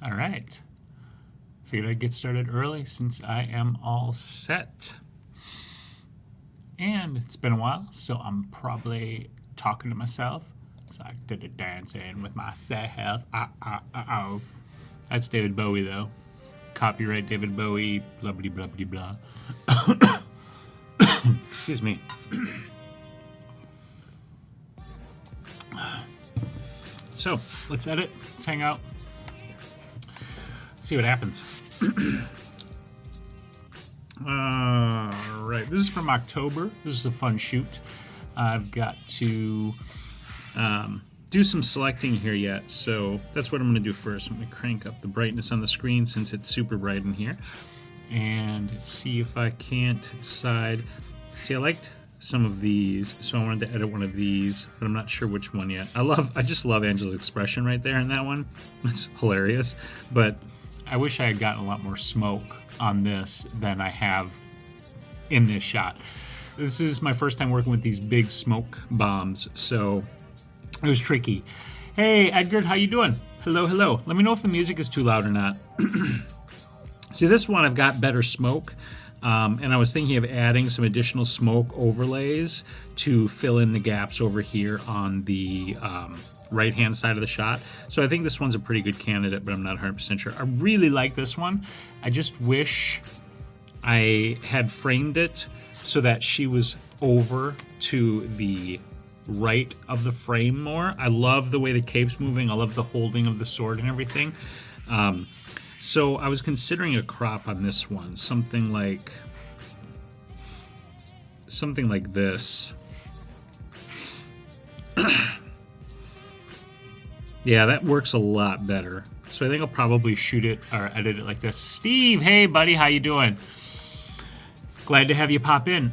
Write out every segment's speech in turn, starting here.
All right. Figured I'd get started early since I am all set. And it's been a while, so I'm probably talking to myself. So I did a dancing with myself. Oh. That's David Bowie, though. Copyright David Bowie, blah, blah, blah, blah, blah. Excuse me. So, let's edit. Let's hang out. See what happens. All right. This is from October. This is a fun shoot. I've got to do some selecting here yet, so that's what I'm going to do first. I'm going to crank up the brightness on the screen since it's super bright in here and see if I can't decide. See, I liked some of these, so I wanted to edit one of these, but I'm not sure which one yet. I just love Angela's expression right there in that one. It's hilarious, but I wish I had gotten a lot more smoke on this than I have in this shot. This is my first time working with these big smoke bombs, so it was tricky. Hey, Edgar, how you doing? Hello, hello. Let me know if the music is too loud or not. See, this one I've got better smoke, and I was thinking of adding some additional smoke overlays to fill in the gaps over here on the right-hand side of the shot. So I think this one's a pretty good candidate, but I'm not 100% sure. I really like this one. I just wish I had framed it so that she was over to the right of the frame more. I love the way the cape's moving. I love the holding of the sword and everything. So I was considering a crop on this one, something like this. Yeah, that works a lot better. So I think I'll probably shoot it or edit it like this. Steve, hey buddy, how you doing? Glad to have you pop in.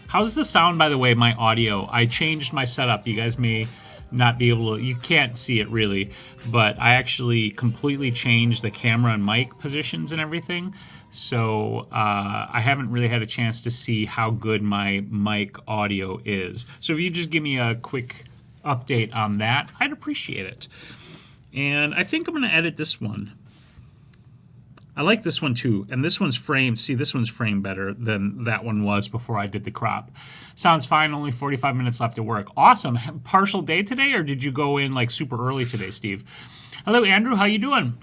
How's the sound, by the way, my audio? I changed my setup. You guys may not be able to, you can't see it really, but I actually completely changed the camera and mic positions and everything. So I haven't really had a chance to see how good my mic audio is. So if you just give me a quick update on that, I'd appreciate it. And I think I'm going to edit this one. I like this one too, and this one's framed. See, this one's framed better than that one was before I did the crop. Sounds fine, only 45 minutes left to work. Awesome. Partial day today, or did you go in like super early today, Steve? Hello, Andrew, how you doing?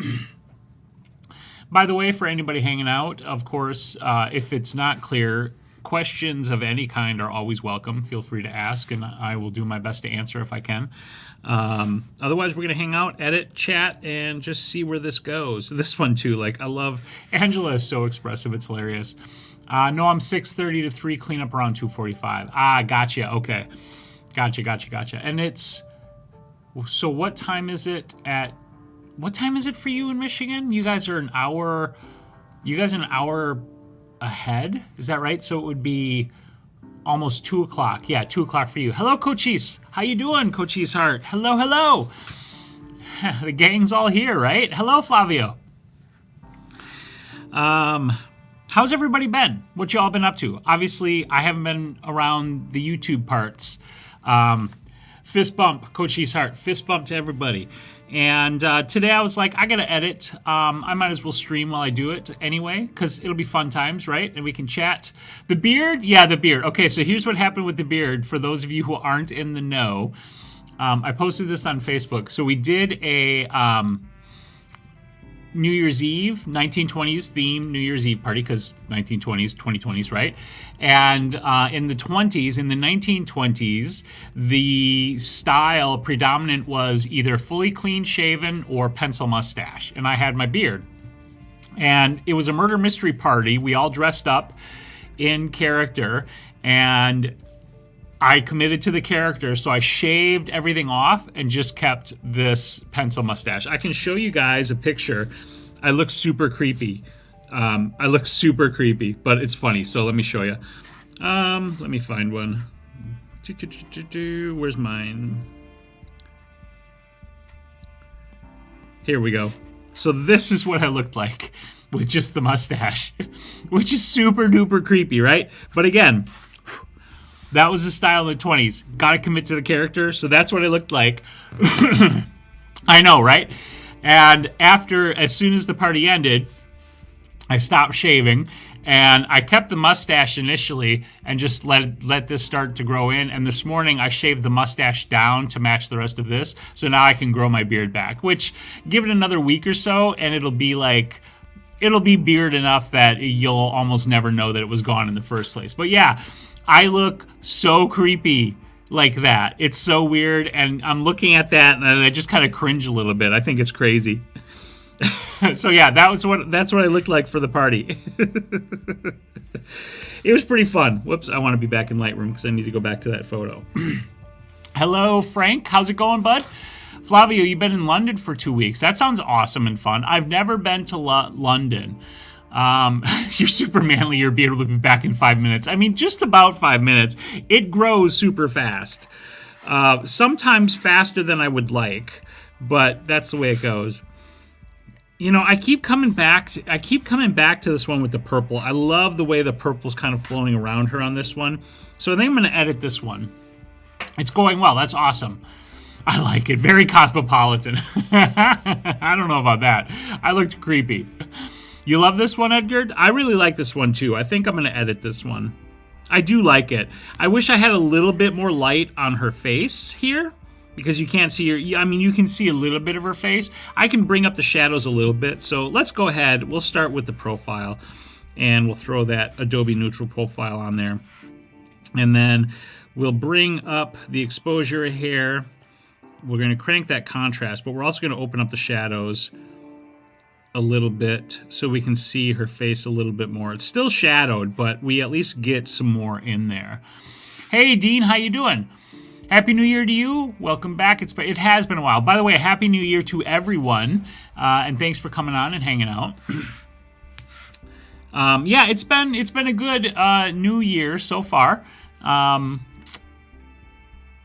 By the way, for anybody hanging out, of course, if it's not clear, questions of any kind are always welcome. Feel free to ask, and I will do my best to answer if I can. Otherwise, we're going to hang out, edit, chat, and just see where this goes. This one, too, like, I love... Angela is so expressive. It's hilarious. No, I'm 6:30 to 3, clean up around 2:45. Ah, gotcha. Okay. Gotcha. And it's... So what time is it at... What time is it for you in Michigan? You guys are an hour... You guys are an hour ahead? Is that right? So it would be... almost 2 o'clock. Yeah, 2 o'clock for you. Hello, Cochise. How you doing, Cochise Heart? Hello, hello. The gang's all here, right? Hello, Flavio. How's everybody been? What y'all been up to? Obviously, I haven't been around the YouTube parts. Fist bump, Cochise Heart. Fist bump to everybody. And today I was like, I gotta edit. I might as well stream while I do it anyway, because it'll be fun times, right? And we can chat. The beard? Yeah, the beard. Okay, so here's what happened with the beard. For those of you who aren't in the know, I posted this on Facebook. So we did a New Year's Eve, 1920s themed New Year's Eve party, because 1920s, 2020s, right? And in the 20s, in the 1920s, the style predominant was either fully clean shaven or pencil mustache. And I had my beard. And it was a murder mystery party. We all dressed up in character, and I committed to the character, so I shaved everything off and just kept this pencil mustache. I can show you guys a picture. I look super creepy. But it's funny, so let me show you. Let me find one. Where's mine? Here we go. So this is what I looked like with just the mustache, which is super duper creepy, right? But again, that was the style in the 20s. Gotta commit to the character, so that's what I looked like. I know, right? And as soon as the party ended, I stopped shaving, and I kept the mustache initially and just let this start to grow in. And this morning I shaved the mustache down to match the rest of this, so now I can grow my beard back. Which, give it another week or so, and it'll be beard enough that you'll almost never know that it was gone in the first place. But yeah, I look so creepy like that. It's so weird, and I'm looking at that and I just kind of cringe a little bit. I think it's crazy. So yeah, that's what I looked like for the party. It was pretty fun. Whoops, I want to be back in Lightroom because I need to go back to that photo. Hello, Frank. How's it going, bud? Flavio, you've been in London for 2 weeks. That sounds awesome and fun. I've never been to London. You're super manly. You'll be able to be back in 5 minutes. I mean, just about 5 minutes. It grows super fast. Sometimes faster than I would like, but that's the way it goes. You know, I keep coming back to this one with the purple. I love the way the purple's kind of flowing around her on this one. So I think I'm going to edit this one. It's going well. That's awesome. I like it. Very cosmopolitan. I don't know about that. I looked creepy. You love this one, Edgar? I really like this one, too. I think I'm going to edit this one. I do like it. I wish I had a little bit more light on her face here, because you can't see her. I mean, you can see a little bit of her face. I can bring up the shadows a little bit. So let's go ahead. We'll start with the profile, and we'll throw that Adobe Neutral profile on there. And then we'll bring up the exposure here. We're going to crank that contrast, but we're also going to open up the shadows a little bit so we can see her face a little bit more. It's still shadowed, but we at least get some more in there. Hey, Dean, how you doing? Happy New Year to you. Welcome back. It has been a while. By the way, Happy New Year to everyone, and thanks for coming on and hanging out. Yeah, it's been a good New Year so far.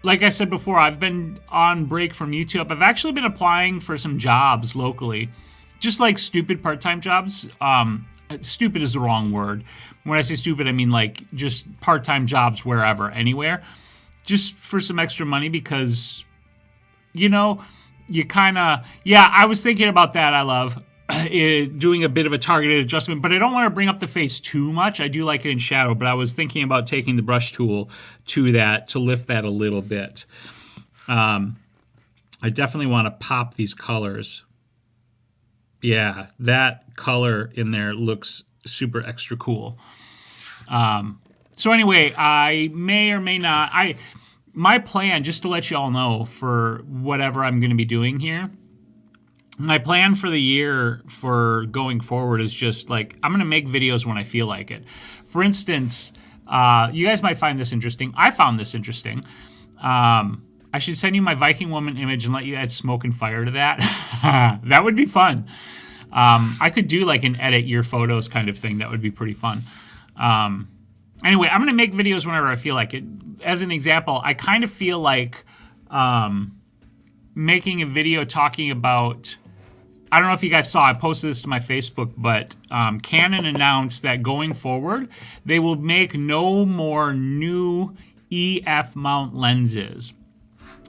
Like I said before, I've been on break from YouTube. I've actually been applying for some jobs locally, just like stupid part-time jobs. Stupid is the wrong word. When I say stupid, I mean like just part-time jobs wherever, anywhere. Just for some extra money because, you know, you kind of... Yeah, I was thinking about that, I love, doing a bit of a targeted adjustment, but I don't want to bring up the face too much. I do like it in shadow, but I was thinking about taking the brush tool to that to lift that a little bit. I definitely want to pop these colors. Yeah, that color in there looks super extra cool. So anyway, I may or may not... My plan, just to let you all know, for whatever I'm going to be doing here, my plan for the year for going forward is just like, I'm going to make videos when I feel like it. For instance, you guys might find this interesting. I found this interesting. I should send you my Viking woman image and let you add smoke and fire to that. That would be fun. I could do like an edit your photos kind of thing. That would be pretty fun. Anyway, I'm going to make videos whenever I feel like it. As an example, I kind of feel like making a video talking about... I don't know if you guys saw, I posted this to my Facebook, but Canon announced that going forward, they will make no more new EF mount lenses.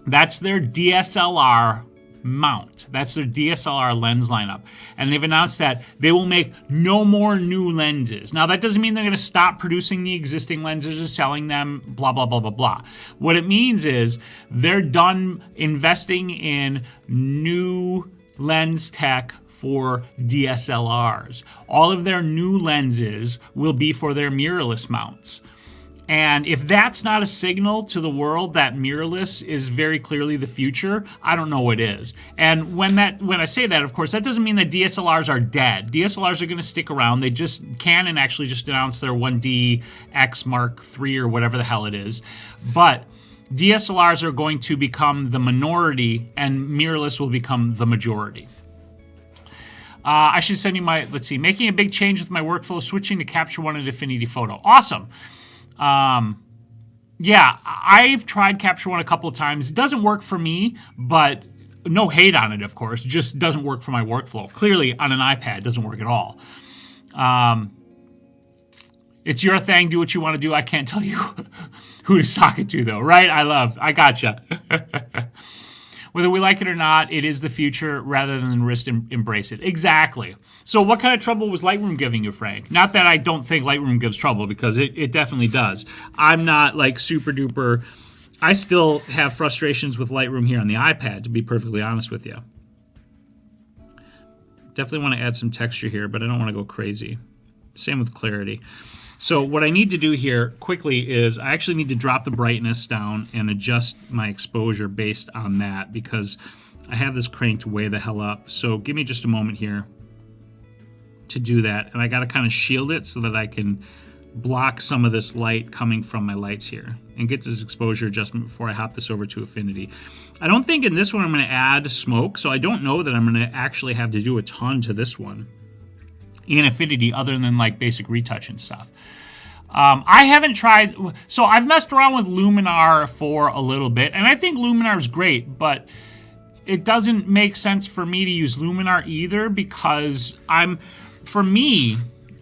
That's their DSLR mount. That's their DSLR lens lineup. And they've announced that they will make no more new lenses. Now, that doesn't mean they're going to stop producing the existing lenses or selling them, blah, blah, blah, blah, blah. What it means is they're done investing in new lens tech for DSLRs. All of their new lenses will be for their mirrorless mounts. And if that's not a signal to the world that mirrorless is very clearly the future, I don't know what is. And when I say that, of course, that doesn't mean that DSLRs are dead. DSLRs are going to stick around. Canon actually just announced their 1D X Mark III or whatever the hell it is. But DSLRs are going to become the minority and mirrorless will become the majority. I should send you making a big change with my workflow, switching to Capture One and Affinity Photo. Awesome. Yeah, I've tried Capture One a couple of times. It doesn't work for me, but no hate on it, of course. Just doesn't work for my workflow. Clearly, on an iPad, it doesn't work at all. It's your thing. Do what you want to do. I can't tell you who to sock it to, though, right? I gotcha. Whether we like it or not, it is the future rather than risk embrace it. Exactly. So what kind of trouble was Lightroom giving you, Frank? Not that I don't think Lightroom gives trouble, because it definitely does. I'm not like super duper. I still have frustrations with Lightroom here on the iPad, to be perfectly honest with you. Definitely want to add some texture here, but I don't want to go crazy. Same with clarity. So what I need to do here quickly is I actually need to drop the brightness down and adjust my exposure based on that, because I have this cranked way the hell up. So give me just a moment here to do that. And I got to kind of shield it so that I can block some of this light coming from my lights here and get this exposure adjustment before I hop this over to Affinity. I don't think in this one I'm going to add smoke, so I don't know that I'm going to actually have to do a ton to this one in Affinity other than like basic retouch and stuff. I haven't tried, so I've messed around with Luminar for a little bit, and I think Luminar is great, but it doesn't make sense for me to use Luminar either, because for me,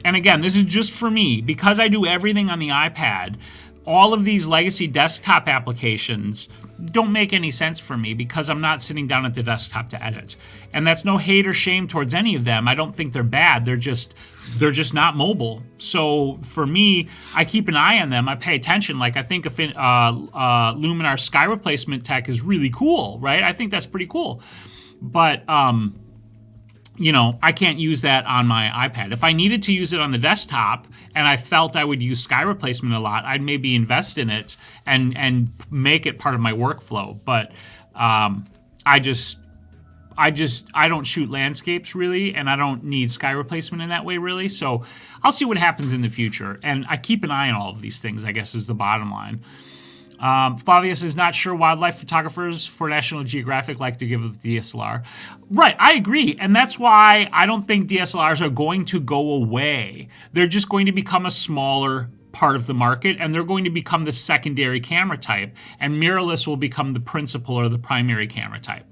and again, this is just for me, because I do everything on the iPad, all of these legacy desktop applications don't make any sense for me, because I'm not sitting down at the desktop to edit. And that's no hate or shame towards any of them. I don't think they're bad. They're just not mobile. So for me, I keep an eye on them. I pay attention. Like, I think Luminar sky replacement tech is really cool, right? I think that's pretty cool. But you know, I can't use that on my iPad. If I needed to use it on the desktop and I felt I would use sky replacement a lot, I'd maybe invest in it and make it part of my workflow. But I don't shoot landscapes really, and I don't need sky replacement in that way really. So I'll see what happens in the future. And I keep an eye on all of these things, I guess, is the bottom line. Flavius is not sure wildlife photographers for National Geographic like to give a DSLR. Right, I agree. And that's why I don't think DSLRs are going to go away. They're just going to become a smaller part of the market, and they're going to become the secondary camera type, and mirrorless will become the principal or the primary camera type.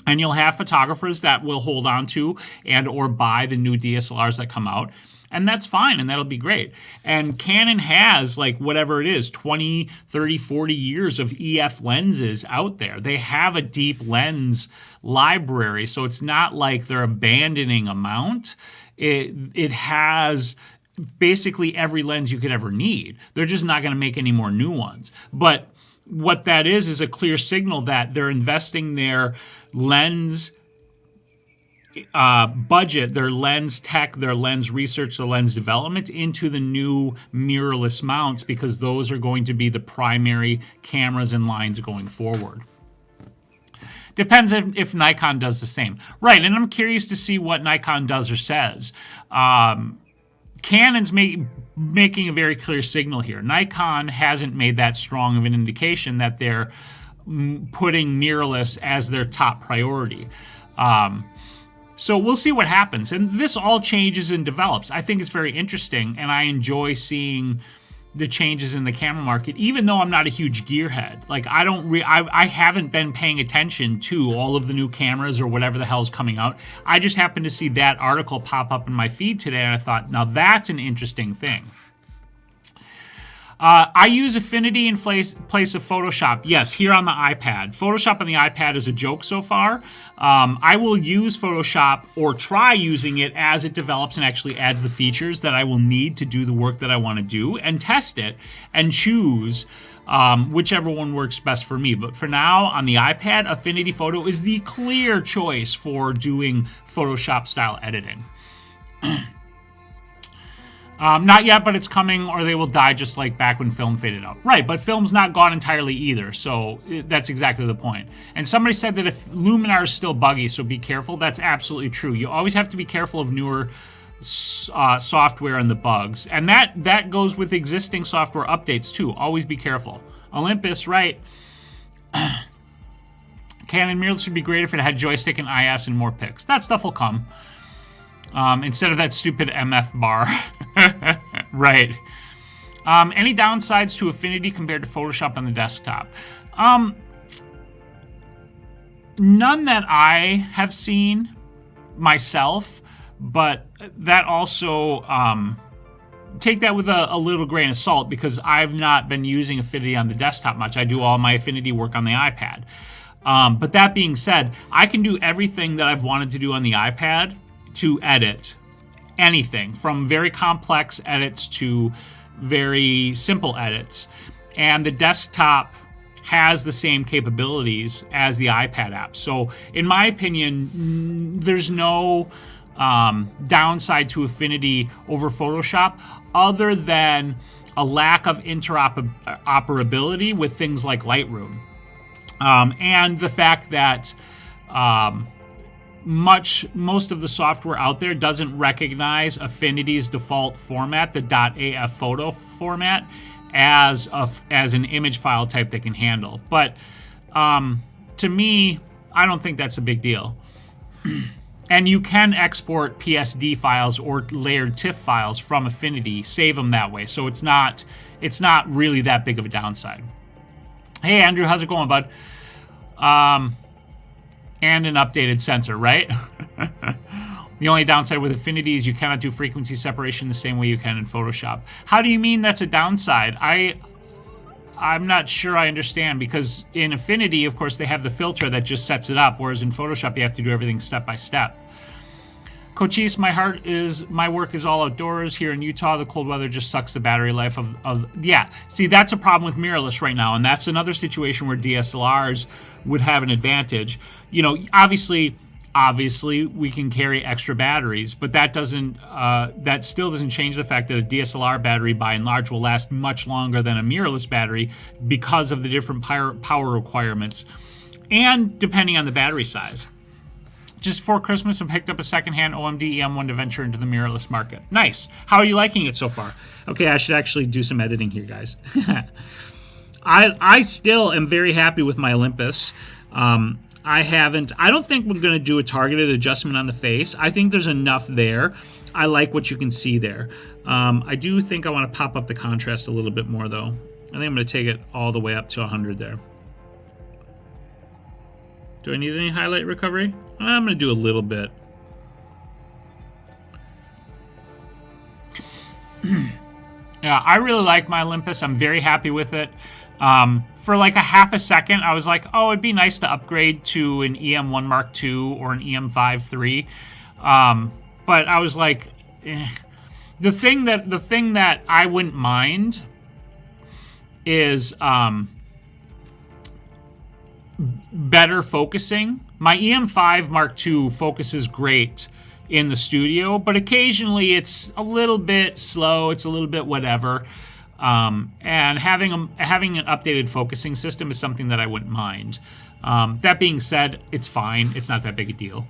And you'll have photographers that will hold on to and or buy the new DSLRs that come out. And that's fine, and that'll be great. And Canon has, like, whatever it is, 20, 30, 40 years of EF lenses out there. They have a deep lens library, so it's not like they're abandoning a mount. It has basically every lens you could ever need. They're just not going to make any more new ones. But what that is a clear signal that they're investing their lens budget, their lens tech, their lens research, their lens development into the new mirrorless mounts, because those are going to be the primary cameras and lines going forward. Depends if Nikon does the same. Right, and I'm curious to see what Nikon does or says. Canon's making a very clear signal here. Nikon hasn't made that strong of an indication that they're putting mirrorless as their top priority. So we'll see what happens. And this all changes and develops. I think it's very interesting, and I enjoy seeing the changes in the camera market, even though I'm not a huge gearhead. Like, I haven't been paying attention to all of the new cameras or whatever the hell's coming out. I just happened to see that article pop up in my feed today, and I thought, now that's an interesting thing. I use Affinity in place of Photoshop. Yes, here on the iPad. Photoshop on the iPad is a joke so far. I will use Photoshop or try using it as it develops and actually adds the features that I will need to do the work that I want to do, and test it and choose whichever one works best for me. But for now, on the iPad, Affinity Photo is the clear choice for doing Photoshop-style editing. Not yet, but it's coming, or they will die just like back when film faded out. Right, but film's not gone entirely either, so that's exactly the point. And somebody said that if Luminar is still buggy, so be careful. That's absolutely true. You always have to be careful of newer software and the bugs. And that goes with existing software updates, too. Always be careful. Olympus, right. Canon mirrorless would be great if it had joystick and IS and more pics. That stuff will come. Instead of that stupid MF bar. Right. Any downsides to Affinity compared to Photoshop on the desktop? None that I have seen myself, but that also, take that with a little grain of salt, because I've not been using Affinity on the desktop much. I do all my Affinity work on the iPad. But that being said, I can do everything that I've wanted to do on the iPad to edit anything, from very complex edits to very simple edits. And the desktop has the same capabilities as the iPad app. So in my opinion, there's no downside to Affinity over Photoshop other than a lack of interoperability with things like Lightroom. And the fact that most of the software out there doesn't recognize Affinity's default format, the .af photo format, as an image file type they can handle. But to me, I don't think that's a big deal. And you can export PSD files or layered TIFF files from Affinity, save them that way. So it's not really that big of a downside. Hey Andrew, how's it going, bud? And an updated sensor, right? The only downside with Affinity is you cannot do frequency separation the same way you can in Photoshop. How do you mean that's a downside? I'm not sure I understand, because in Affinity, of course, they have the filter that just sets it up, whereas in Photoshop, you have to do everything step by step. Cochise, my work is all outdoors. Here in Utah, the cold weather just sucks the battery life of yeah. See, that's a problem with mirrorless right now, and that's another situation where DSLRs would have an advantage. You know, obviously we can carry extra batteries, but that still doesn't change the fact that a DSLR battery by and large will last much longer than a mirrorless battery because of the different power requirements and depending on the battery size. Just before Christmas, I picked up a secondhand OMD EM1 to venture into the mirrorless market. Nice. How are you liking it so far? Okay, I should actually do some editing here, guys. I still am very happy with my Olympus. I don't think we're going to do a targeted adjustment on the face. I think there's enough there. I like what you can see there. I do think I want to pop up the contrast a little bit more, though. I think I'm going to take it all the way up to 100 there. Do I need any highlight recovery? I'm going to do a little bit. Yeah, I really like my Olympus. I'm very happy with it. For like a half a second, I was like, oh, it'd be nice to upgrade to an EM1 Mark II or an EM5 III. But I was like, the thing that I wouldn't mind is better focusing. My EM5 Mark II focuses great in the studio, but occasionally it's a little bit slow. It's a little bit whatever. And having an updated focusing system is something that I wouldn't mind. That being said, it's fine. It's not that big a deal,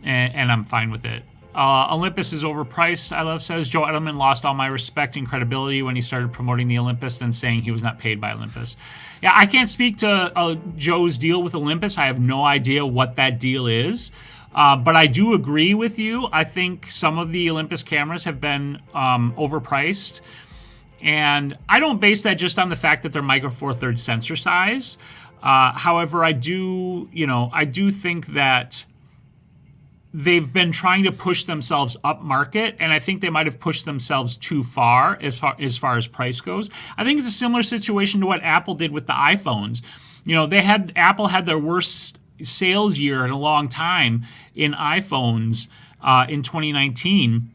and I'm fine with it. Olympus is overpriced, I love says. Joe Edelman lost all my respect and credibility when he started promoting the Olympus, then saying he was not paid by Olympus. Yeah, I can't speak to Joe's deal with Olympus. I have no idea what that deal is. But I do agree with you. I think some of the Olympus cameras have been overpriced. And I don't base that just on the fact that they're micro four thirds sensor size. However, I do think that they've been trying to push themselves up market, and I think they might have pushed themselves too far as far as price goes. I think it's a similar situation to what Apple did with the iPhones. You know, Apple had their worst sales year in a long time in iPhones in 2019.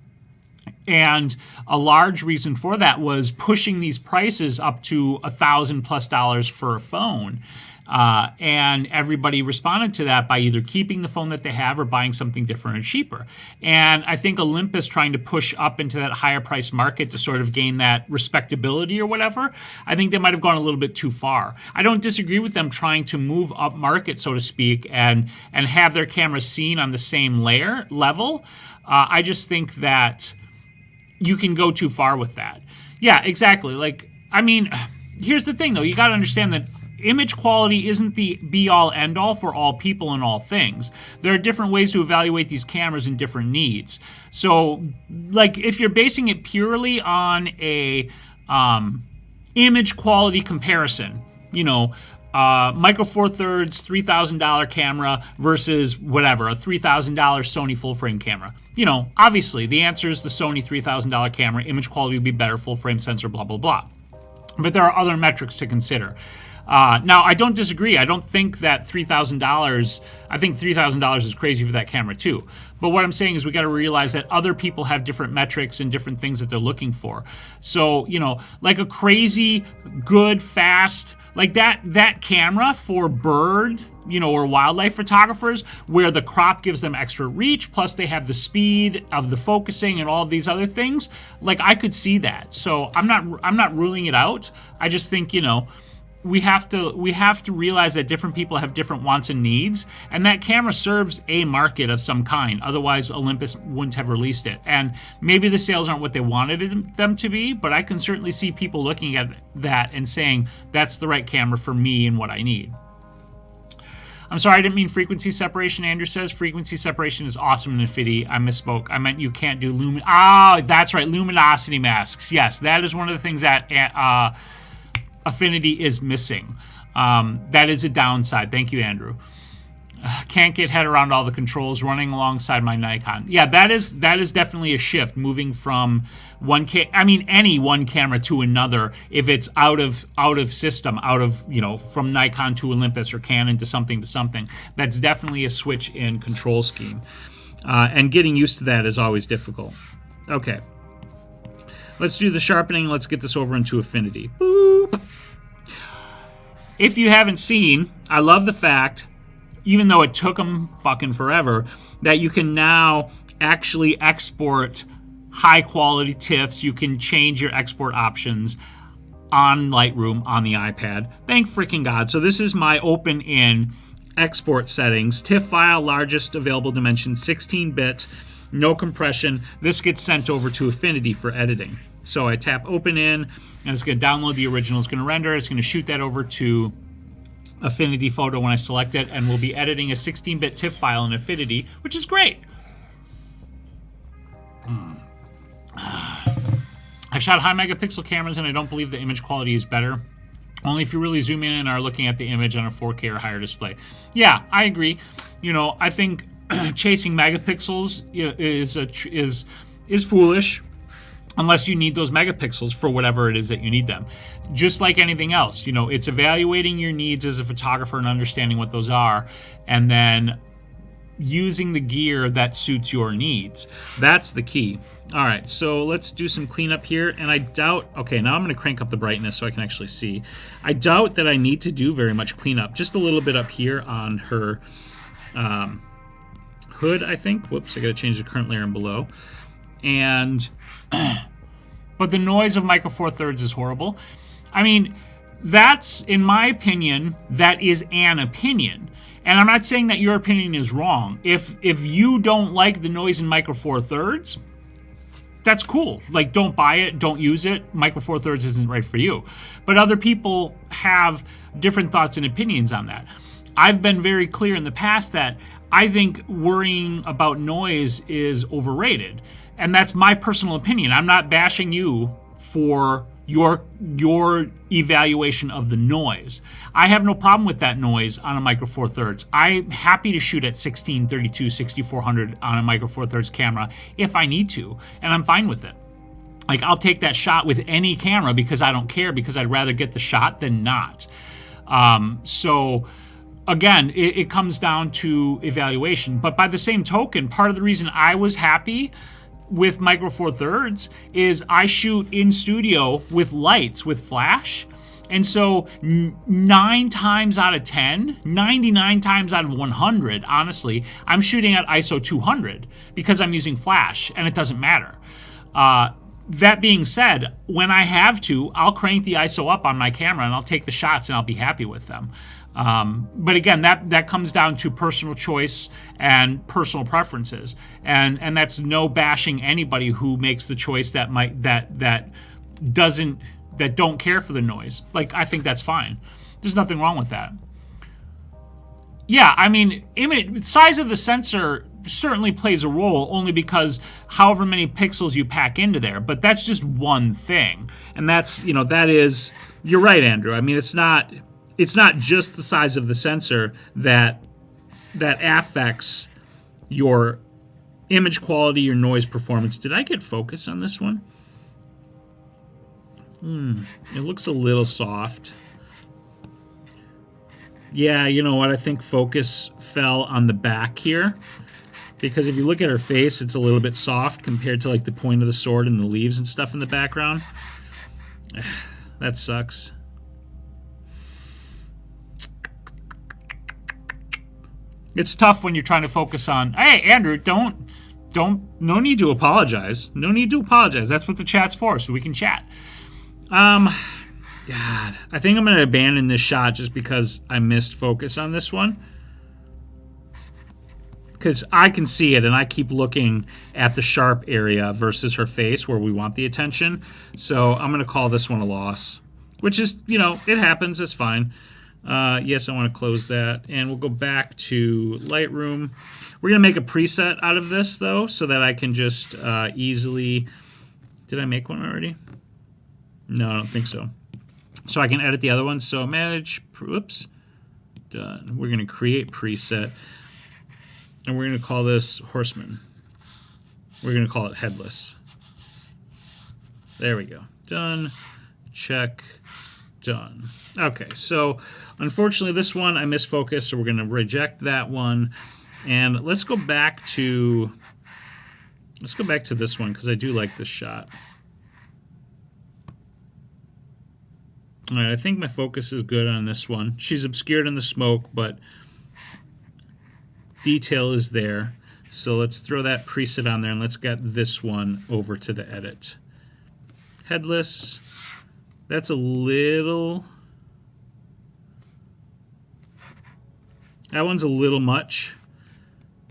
And a large reason for that was pushing these prices up to $1,000+ for a phone. And everybody responded to that by either keeping the phone that they have or buying something different and cheaper. And I think Olympus trying to push up into that higher price market to sort of gain that respectability or whatever, I think they might have gone a little bit too far. I don't disagree with them trying to move up market, so to speak, and have their cameras seen on the same level. I just think that you can go too far with that. Yeah, exactly. Like, I mean, here's the thing, though. You got to understand that image quality isn't the be-all, end-all for all people and all things. There are different ways to evaluate these cameras and different needs. So, like, if you're basing it purely on a image quality comparison, you know, micro four thirds $3,000 camera versus whatever, a $3,000 Sony full frame camera. You know, obviously the answer is the Sony $3,000 camera. Image quality would be better, full frame sensor, blah, blah, blah. But there are other metrics to consider. Now, I don't disagree. I don't think that $3,000, I think $3,000 is crazy for that camera too. But what I'm saying is we got to realize that other people have different metrics and different things that they're looking for. So, you know, like a crazy, good, fast, like that camera for bird, you know, or wildlife photographers, where the crop gives them extra reach, plus they have the speed of the focusing and all of these other things. Like, I could see that. So I'm not ruling it out. I just think, you know, we have to realize that different people have different wants and needs, and that camera serves a market of some kind. Otherwise, Olympus wouldn't have released it. And maybe the sales aren't what they wanted them to be, but I can certainly see people looking at that and saying, that's the right camera for me and what I need. I'm sorry, I didn't mean frequency separation, Andrew says. Frequency separation is awesome in Infinity. I misspoke. I meant you can't do that's right, luminosity masks. Yes, that is one of the things that Affinity is missing. That is a downside. Thank you, Andrew. Can't get head around all the controls running alongside my Nikon. Yeah, that is definitely a shift, moving from any one camera to another. If it's out of system, you know, from Nikon to Olympus or Canon to something, that's definitely a switch in control scheme. And getting used to that is always difficult. Okay. Let's do the sharpening. Let's get this over into Affinity. Boop. If you haven't seen, I love the fact, even though it took them fucking forever, that you can now actually export high quality TIFFs. You can change your export options on Lightroom on the iPad. Thank freaking God. So this is my open in export settings. TIFF file, largest available dimension, 16-bit. No compression. This gets sent over to Affinity for editing. So I tap open in, and it's going to download the original. It's going to render. It's going to shoot that over to Affinity Photo when I select it, and we'll be editing a 16-bit TIFF file in Affinity, which is great. I've shot high megapixel cameras, and I don't believe the image quality is better. Only if you really zoom in and are looking at the image on a 4K or higher display. Yeah, I agree. You know, I think chasing megapixels is foolish, unless you need those megapixels for whatever it is that you need them. Just like anything else, you know, it's evaluating your needs as a photographer and understanding what those are, and then using the gear that suits your needs. That's the key. All right, so let's do some cleanup here, and I doubt, okay, now I'm going to crank up the brightness so I can actually see. I doubt that I need to do very much cleanup, just a little bit up here on her hood, I think. Whoops, I got to change the current layer and below. And but the noise of Micro Four Thirds is horrible. I mean, that's, in my opinion, that is an opinion. And I'm not saying that your opinion is wrong. If you don't like the noise in Micro Four Thirds, that's cool. Like, don't buy it, don't use it. Micro Four Thirds isn't right for you. But other people have different thoughts and opinions on that. I've been very clear in the past that I think worrying about noise is overrated. And that's my personal opinion. I'm not bashing you for your evaluation of the noise. I have no problem with that noise on a Micro Four Thirds. I'm happy to shoot at 1632, 6400 on a Micro Four Thirds camera if I need to, and I'm fine with it. Like, I'll take that shot with any camera because I don't care, because I'd rather get the shot than not. So again, it comes down to evaluation. But by the same token, part of the reason I was happy with Micro Four Thirds is I shoot in studio with lights, with flash. And so 9 times out of 10, 99 times out of 100, honestly, I'm shooting at ISO 200 because I'm using flash, and it doesn't matter. That being said, when I have to, I'll crank the ISO up on my camera and I'll take the shots and I'll be happy with them. But again, that comes down to personal choice and personal preferences, and that's no bashing anybody who makes the choice that don't care for the noise. Like, I think that's fine. There's nothing wrong with that. Yeah, I mean, size of the sensor certainly plays a role, only because however many pixels you pack into there. But that's just one thing, and that's, you know, that is, you're right, Andrew. I mean, it's not just the size of the sensor that affects your image quality, your noise performance. Did I get focus on this one? It looks a little soft. Yeah, you know what? I think focus fell on the back here. Because if you look at her face, it's a little bit soft compared to like the point of the sword and the leaves and stuff in the background. That sucks. It's tough when you're trying to focus on, hey, Andrew, no need to apologize. No need to apologize. That's what the chat's for, so we can chat. God, I think I'm going to abandon this shot just because I missed focus on this one. Because I can see it, and I keep looking at the sharp area versus her face where we want the attention. So I'm going to call this one a loss, which is, you know, it happens. It's fine. Yes, I want to close that, and we'll go back to Lightroom. We're going to make a preset out of this, though, so that I can just easily... Did I make one already? No, I don't think so. So I can edit the other one. So manage, whoops, done. We're going to create preset. And we're going to call this Horseman. We're going to call it Headless. There we go. Done. Check. Done. Okay, so unfortunately this one I misfocused, so we're going to reject that one. And let's go back to this one because I do like this shot. All right, I think my focus is good on this one. She's obscured in the smoke, but detail is there. So let's throw that preset on there, and let's get this one over to the edit. Headless. That's a little... That one's a little much.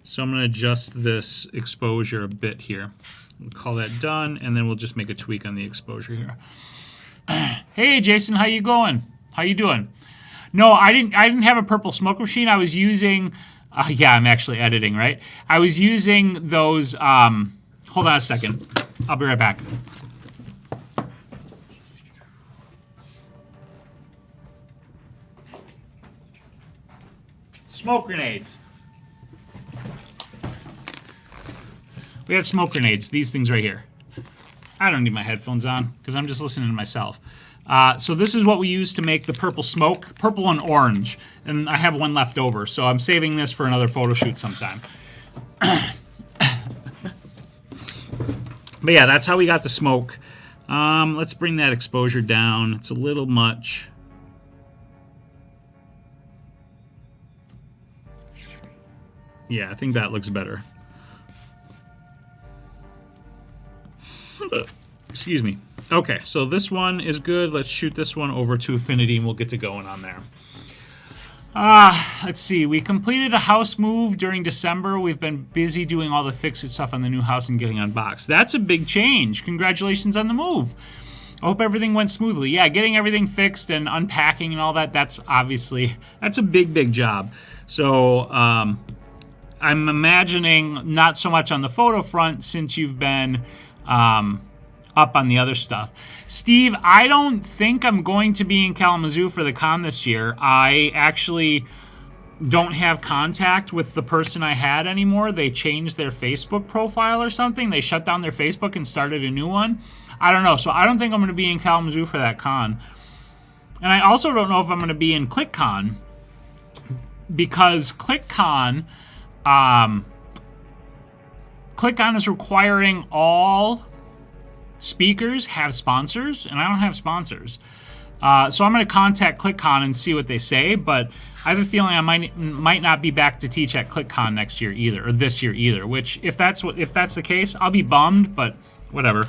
So I'm going to adjust this exposure a bit here. We'll call that done, and then we'll just make a tweak on the exposure here. Hey, Jason, how you going? How you doing? No, I didn't have a purple smoke machine. I was using... yeah, I'm actually editing, right? I was using those... hold on a second. I'll be right back. Smoke grenades. We had smoke grenades. These things right here. I don't need my headphones on because I'm just listening to myself. So this is what we use to make the purple smoke, purple and orange, and I have one left over, so I'm saving this for another photo shoot sometime. But yeah, that's how we got the smoke. Let's bring that exposure down. It's a little much. Yeah, I think that looks better. Excuse me. Okay, so this one is good. Let's shoot this one over to Affinity, and we'll get to going on there. Let's see. We completed a house move during December. We've been busy doing all the fix-it stuff on the new house and getting unboxed. That's a big change. Congratulations on the move. I hope everything went smoothly. Yeah, getting everything fixed and unpacking and all that, that's a big, big job. So I'm imagining not so much on the photo front since you've been... up on the other stuff. Steve, I don't think I'm going to be in Kalamazoo for the con this year. I actually don't have contact with the person I had anymore. They changed their Facebook profile or something. They shut down their Facebook and started a new one. I don't know. So I don't think I'm going to be in Kalamazoo for that con. And I also don't know if I'm going to be in ClickCon because ClickCon is requiring all speakers have sponsors, and I don't have sponsors. So I'm going to contact ClickCon and see what they say, but I have a feeling I might not be back to teach at ClickCon next year either, or this year either, which if that's the case, I'll be bummed, but whatever.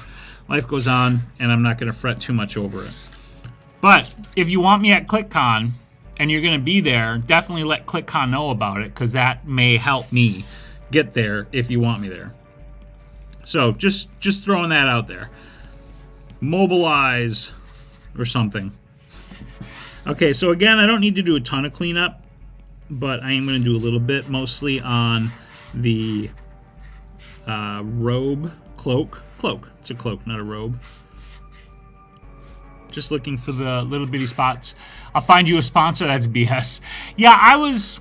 Life goes on, and I'm not going to fret too much over it. But if you want me at ClickCon, and you're going to be there, definitely let ClickCon know about it, because that may help me get there if you want me there. So just throwing that out there. Mobilize or something. Okay, so again, I don't need to do a ton of cleanup, but I am going to do a little bit, mostly on the robe, cloak. It's a cloak, not a robe. Just looking for the little bitty spots. I'll find you a sponsor. That's BS. Yeah, I was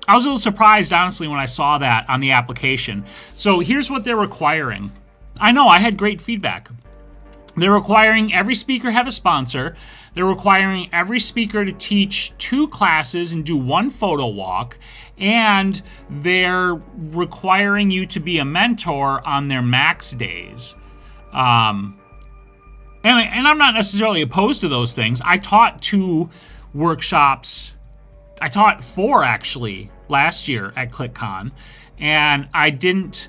a little surprised, honestly, when I saw that on the application. So here's what they're requiring. I know, I had great feedback. They're requiring every speaker have a sponsor. They're requiring every speaker to teach 2 classes and do 1 photo walk. And they're requiring you to be a mentor on their max days. And I'm not necessarily opposed to those things. I taught 2 workshops. I taught 4 actually last year at ClickCon, and I didn't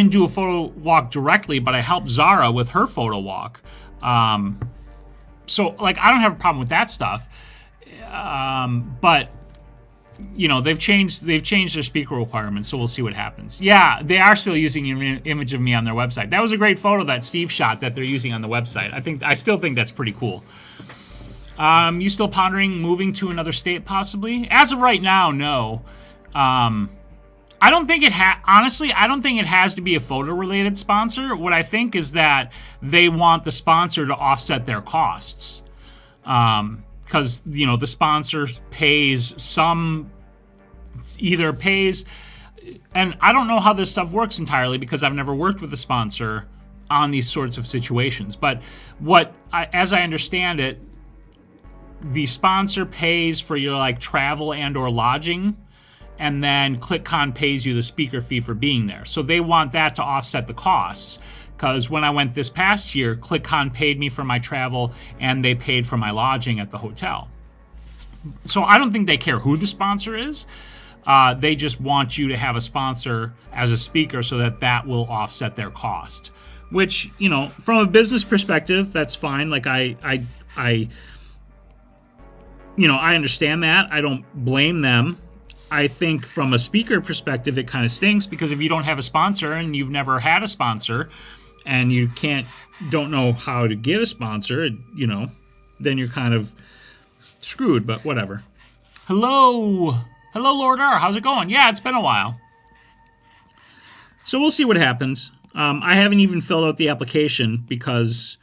do a photo walk directly, but I helped Zara with her photo walk. So like I don't have a problem with that stuff. But you know, they've changed their speaker requirements, so we'll see what happens. Yeah, they are still using an image of me on their website. That was a great photo that Steve shot that they're using on the website. I still think that's pretty cool. You still pondering moving to another state possibly? As of right now, no. I don't think honestly, I don't think it has to be a photo-related sponsor. What I think is that they want the sponsor to offset their costs. Because, you know, the sponsor either pays, and I don't know how this stuff works entirely because I've never worked with a sponsor on these sorts of situations. But as I understand it, the sponsor pays for your like travel and or lodging, and then ClickCon pays you the speaker fee for being there. So they want that to offset the costs. Because when I went this past year, ClickCon paid me for my travel and they paid for my lodging at the hotel. So I don't think they care who the sponsor is. They just want you to have a sponsor as a speaker so that will offset their cost. Which, you know, from a business perspective, that's fine. Like I understand that. I don't blame them. I think from a speaker perspective, it kind of stinks because if you don't have a sponsor and you've never had a sponsor and you don't know how to get a sponsor, you know, then you're kind of screwed, but whatever. Hello, Lord R. How's it going? Yeah, it's been a while. So we'll see what happens. I haven't even filled out the application because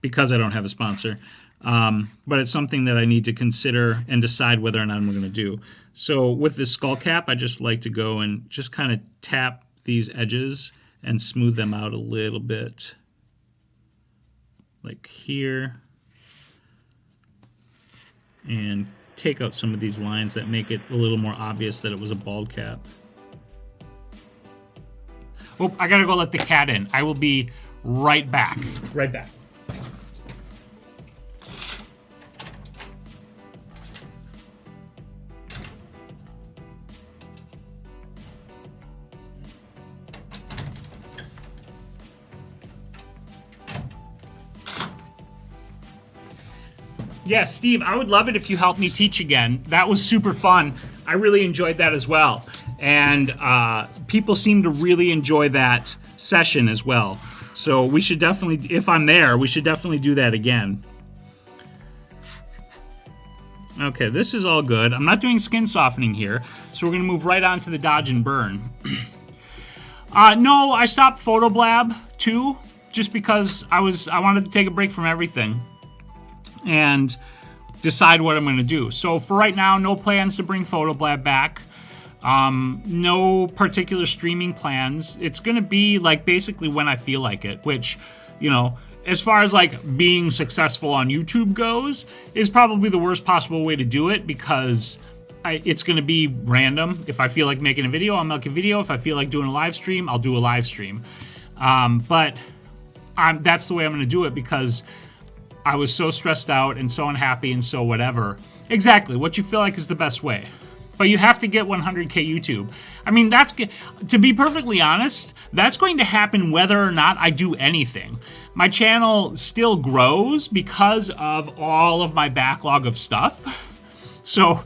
I don't have a sponsor. But it's something that I need to consider and decide whether or not I'm going to do. So with this skull cap, I just like to go and just kind of tap these edges and smooth them out a little bit. Like here. And take out some of these lines that make it a little more obvious that it was a bald cap. Oh, I gotta go let the cat in. I will be right back. Right back. Yeah, Steve, I would love it if you helped me teach again. That was super fun. I really enjoyed that as well. And people seem to really enjoy that session as well. So we should definitely, if I'm there, we should definitely do that again. Okay, this is all good. I'm not doing skin softening here, so we're gonna move right on to the dodge and burn. No, I stopped Photoblab too, just because I wanted to take a break from everything and decide what I'm going to do. So for right now, no plans to bring Photoblab back. No particular streaming plans. It's going to be like basically when I feel like it, which, you know, as far as like being successful on YouTube goes, is probably the worst possible way to do it because it's going to be random. If I feel like making a video, I'll make a video. If I feel like doing a live stream, I'll do a live stream. But that's the way I'm going to do it because I was so stressed out and so unhappy and so whatever. Exactly, what you feel like is the best way. But you have to get 100K YouTube. I mean, to be perfectly honest, that's going to happen whether or not I do anything. My channel still grows because of all of my backlog of stuff. So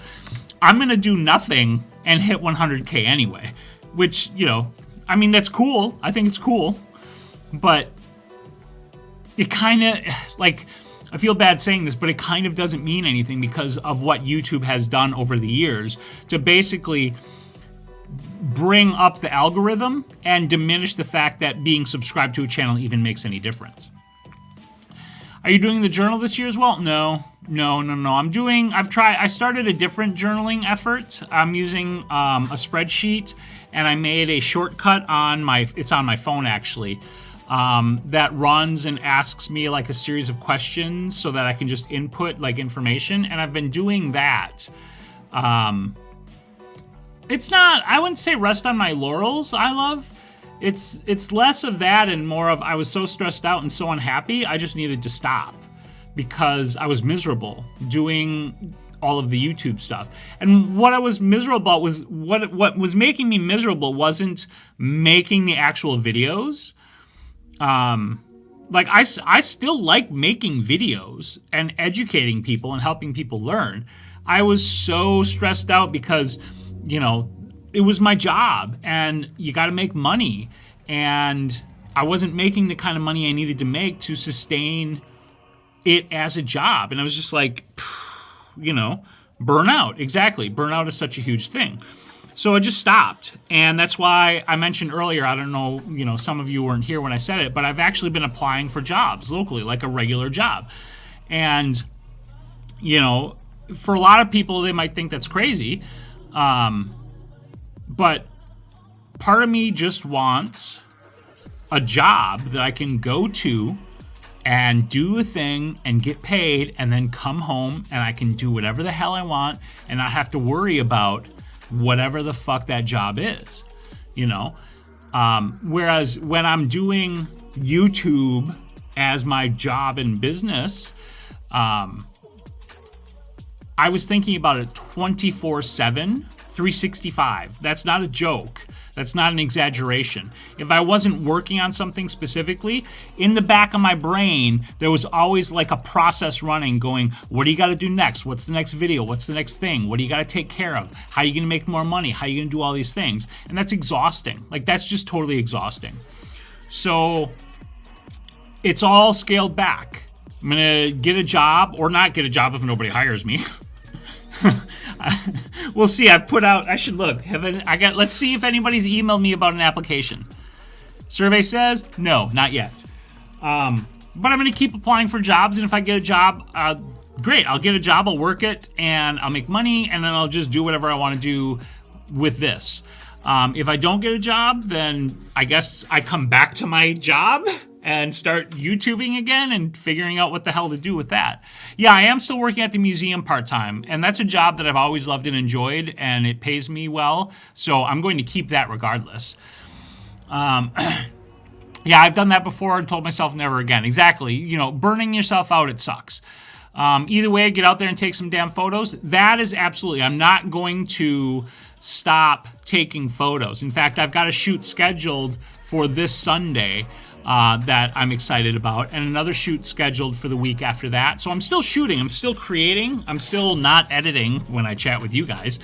I'm going to do nothing and hit 100K anyway. Which, you know, I mean, that's cool. I think it's cool. But it kind of, like, I feel bad saying this, but it kind of doesn't mean anything because of what YouTube has done over the years to basically bring up the algorithm and diminish the fact that being subscribed to a channel even makes any difference. Are you doing the journal this year as well? No. I started a different journaling effort. I'm using a spreadsheet and I made a shortcut it's on my phone actually. that runs and asks me like a series of questions so that I can just input like information. And I've been doing that. It's not, I wouldn't say rest on my laurels, it's less of that and more of I was so stressed out and so unhappy, I just needed to stop because I was miserable doing all of the YouTube stuff. And what I was miserable about was what was making me miserable wasn't making the actual videos. Like I still like making videos and educating people and helping people learn. I was so stressed out because, you know, it was my job and you got to make money. And I wasn't making the kind of money I needed to make to sustain it as a job. And I was just like, you know, burnout. Exactly. Burnout is such a huge thing. So I just stopped. And that's why I mentioned earlier, I don't know, you know, some of you weren't here when I said it, but I've actually been applying for jobs locally, like a regular job. And, you know, for a lot of people, they might think that's crazy. But part of me just wants a job that I can go to and do a thing and get paid and then come home and I can do whatever the hell I want and not have to worry about whatever the fuck that job is, you know? Whereas when I'm doing YouTube as my job and business, I was thinking about it 24/7, 365. That's not a joke. That's not an exaggeration. If I wasn't working on something specifically, in the back of my brain, there was always like a process running going, what do you got to do next? What's the next video? What's the next thing? What do you got to take care of? How are you going to make more money? How are you going to do all these things? And that's exhausting. Like, that's just totally exhausting. So it's all scaled back. I'm going to get a job or not get a job if nobody hires me. We'll see. I put out, I should look. Let's see if anybody's emailed me about an application. Survey says, no, not yet. But I'm going to keep applying for jobs. And if I get a job, great. I'll get a job, I'll work it, and I'll make money, and then I'll just do whatever I want to do with this. If I don't get a job, then I guess I come back to my job and start YouTubing again and figuring out what the hell to do with that. Yeah, I am still working at the museum part-time, and that's a job that I've always loved and enjoyed, and it pays me well, so I'm going to keep that regardless. Yeah, I've done that before and told myself never again. Exactly. You know, burning yourself out, it sucks. Either way, get out there and take some damn photos. That is absolutely, I'm not going to stop taking photos. In fact, I've got a shoot scheduled for this Sunday that I'm excited about, and another shoot scheduled for the week after that. So I'm still shooting, I'm still creating, I'm still not editing when I chat with you guys.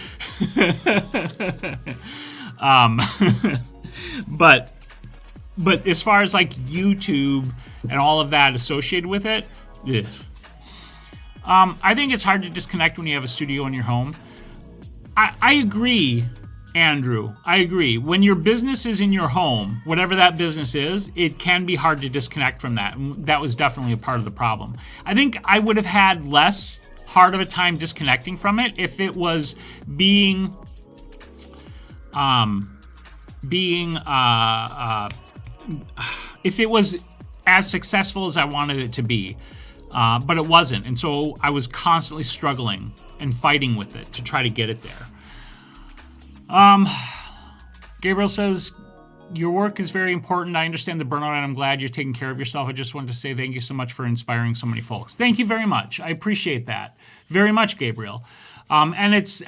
But as far as like YouTube and all of that associated with it, ugh. I think it's hard to disconnect when you have a studio in your home. I agree, Andrew. I agree. When your business is in your home, whatever that business is, it can be hard to disconnect from that. And that was definitely a part of the problem. I think I would have had less hard of a time disconnecting from it if it was if it was as successful as I wanted it to be. But it wasn't. And so I was constantly struggling and fighting with it to try to get it there. Gabriel says, your work is very important. I understand the burnout and I'm glad you're taking care of yourself. I just wanted to say thank you so much for inspiring so many folks. Thank you very much. I appreciate that very much, Gabriel. And it's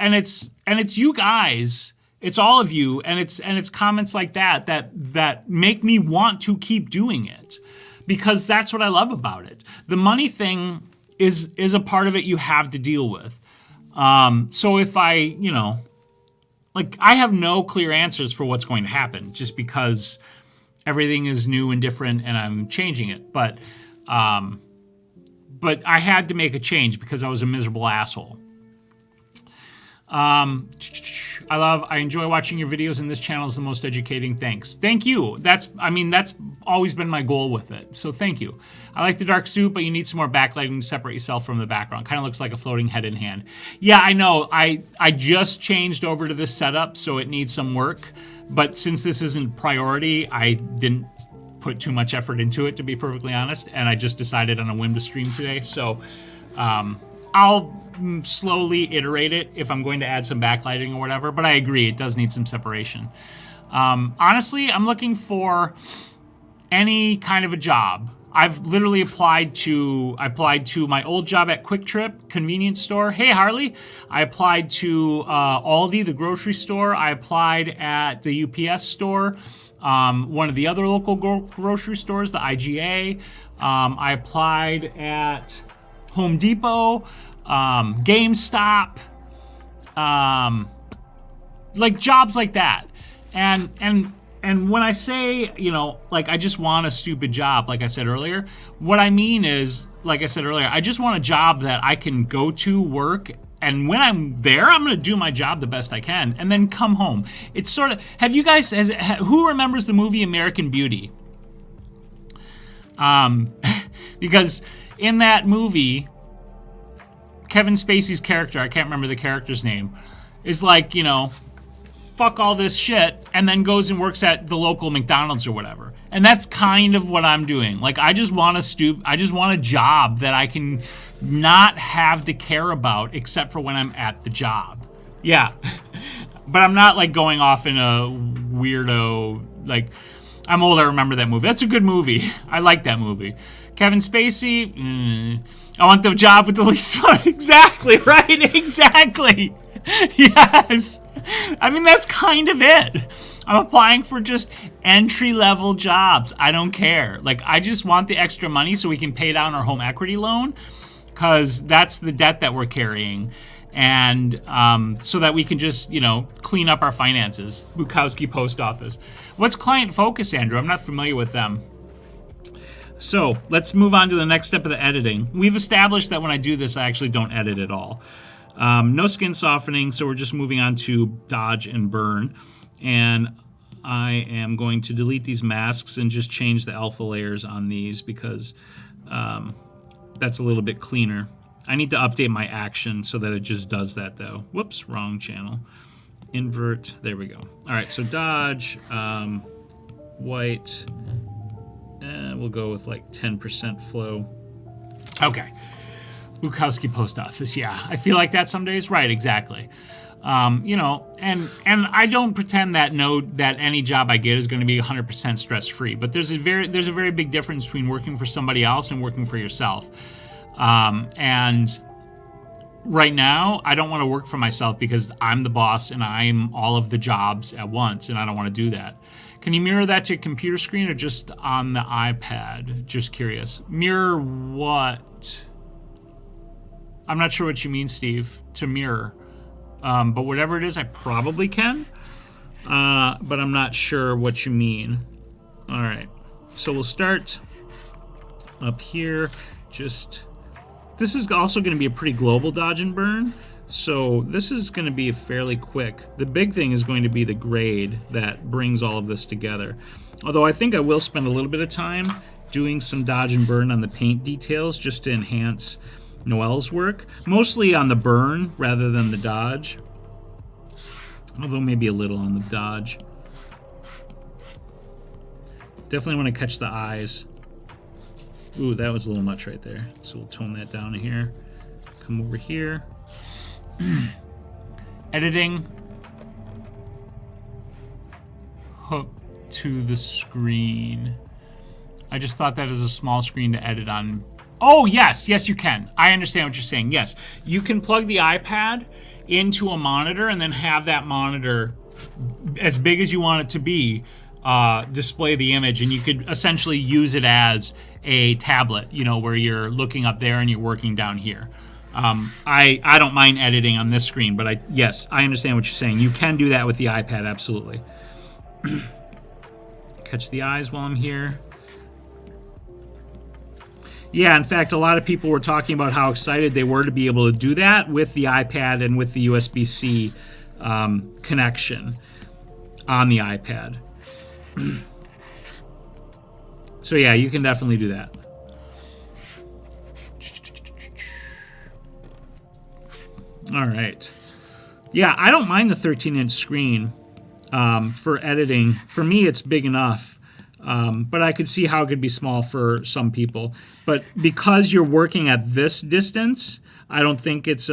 you guys, it's all of you, and it's comments like that make me want to keep doing it. Because that's what I love about it. The money thing is a part of it you have to deal with. So if I, you know, like I have no clear answers for what's going to happen just because everything is new and different and I'm changing it. But I had to make a change because I was a miserable asshole. I enjoy watching your videos, and this channel is the most educating. Thanks. Thank you. That's always been my goal with it. So thank you. I like the dark suit, but you need some more backlighting to separate yourself from the background. Kind of looks like a floating head in hand. Yeah, I know. I just changed over to this setup, so it needs some work. But since this isn't priority, I didn't put too much effort into it, to be perfectly honest, and I just decided on a whim to stream today. So I'll slowly iterate it if I'm going to add some backlighting or whatever, but I agree, it does need some separation. Honestly, I'm looking for any kind of a job. I've literally applied to my old job at Quick Trip convenience store. Hey, Harley. I applied to Aldi, the grocery store. I applied at the UPS store, one of the other local grocery stores, the IGA. I applied at Home Depot, GameStop, like jobs like that. And when I say, you know, like I just want a stupid job, like I said earlier, what I mean is, like I said earlier, I just want a job that I can go to work, and when I'm there, I'm going to do my job the best I can, and then come home. It's sort of, have you guys, who remembers the movie American Beauty? Because in that movie, Kevin Spacey's character, I can't remember the character's name, is like, you know, fuck all this shit, and then goes and works at the local McDonald's or whatever. And that's kind of what I'm doing. Like, I just want a job that I can not have to care about except for when I'm at the job. Yeah. But I'm not like going off in a weirdo, like, I'm old, I remember that movie. That's a good movie. I like that movie. Kevin Spacey, I want the job with the least fun. Exactly, right? Exactly. Yes. I mean, that's kind of it. I'm applying for just entry-level jobs. I don't care. Like, I just want the extra money so we can pay down our home equity loan, because that's the debt that we're carrying. And so that we can just, you know, clean up our finances. Bukowski Post Office. What's Client Focus, Andrew? I'm not familiar with them. So let's move on to the next step of the editing. We've established that when I do this, I actually don't edit at all. No skin softening, so we're just moving on to dodge and burn. And I am going to delete these masks and just change the alpha layers on these because that's a little bit cleaner. I need to update my action so that it just does that though. Whoops, wrong channel. Invert, there we go. All right, so dodge, white, we'll go with like 10% flow. Okay. Bukowski Post Office, yeah. I feel like that some days. Right, exactly. You know, and I don't pretend that any job I get is going to be 100% stress-free. But there's a very big difference between working for somebody else and working for yourself. And right now, I don't want to work for myself because I'm the boss and I'm all of the jobs at once, and I don't want to do that. Can you mirror that to a computer screen or just on the iPad? Just curious. Mirror what? I'm not sure what you mean, Steve, to mirror. But whatever it is, I probably can. But I'm not sure what you mean. All right. So we'll start up here. This is also going to be a pretty global dodge and burn. So this is going to be fairly quick. The big thing is going to be the grade that brings all of this together. Although I think I will spend a little bit of time doing some dodge and burn on the paint details just to enhance Noel's work, mostly on the burn rather than the dodge, although maybe a little on the dodge. Definitely want to catch the eyes. Ooh, that was a little much right there, so we'll tone that down here. Come over here. Editing. Hook to the screen. I just thought that is a small screen to edit on. Oh, yes, you can. I understand what you're saying. Yes, you can plug the iPad into a monitor and then have that monitor, as big as you want it to be, display the image, and you could essentially use it as a tablet, you know, where you're looking up there and you're working down here. I don't mind editing on this screen, but yes, I understand what you're saying. You can do that with the iPad, absolutely. Catch the eyes while I'm here. Yeah, in fact, a lot of people were talking about how excited they were to be able to do that with the iPad and with the USB-C connection on the iPad. So yeah, you can definitely do that. All right. Yeah, I don't mind the 13-inch screen for editing. For me, it's big enough. But I could see how it could be small for some people. But because you're working at this distance, I don't think it's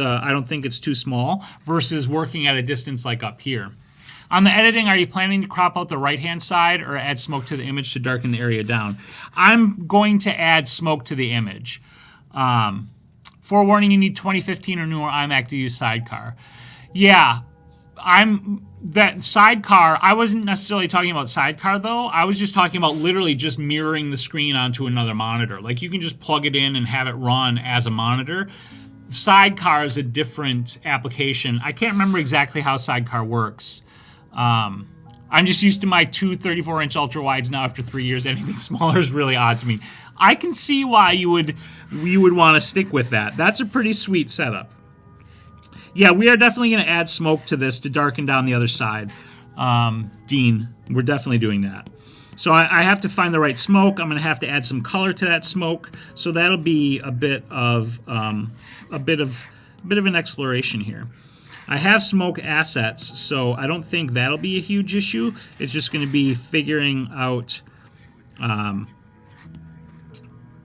too small versus working at a distance like up here. On the editing, are you planning to crop out the right-hand side or add smoke to the image to darken the area down? I'm going to add smoke to the image. Forewarning, you need 2015 or newer iMac to use Sidecar. Yeah, that Sidecar, I wasn't necessarily talking about Sidecar, though. I was just talking about literally just mirroring the screen onto another monitor. Like, you can just plug it in and have it run as a monitor. Sidecar is a different application. I can't remember exactly how Sidecar works. I'm just used to my two 34-inch ultra-wides now after 3 years. Anything smaller is really odd to me. I can see why you would want to stick with that. That's a pretty sweet setup. Yeah, we are definitely going to add smoke to this to darken down the other side. Dean, we're definitely doing that. So I have to find the right smoke. I'm going to have to add some color to that smoke. So that'll be a bit of an exploration here. I have smoke assets, so I don't think that'll be a huge issue. It's just going to be figuring out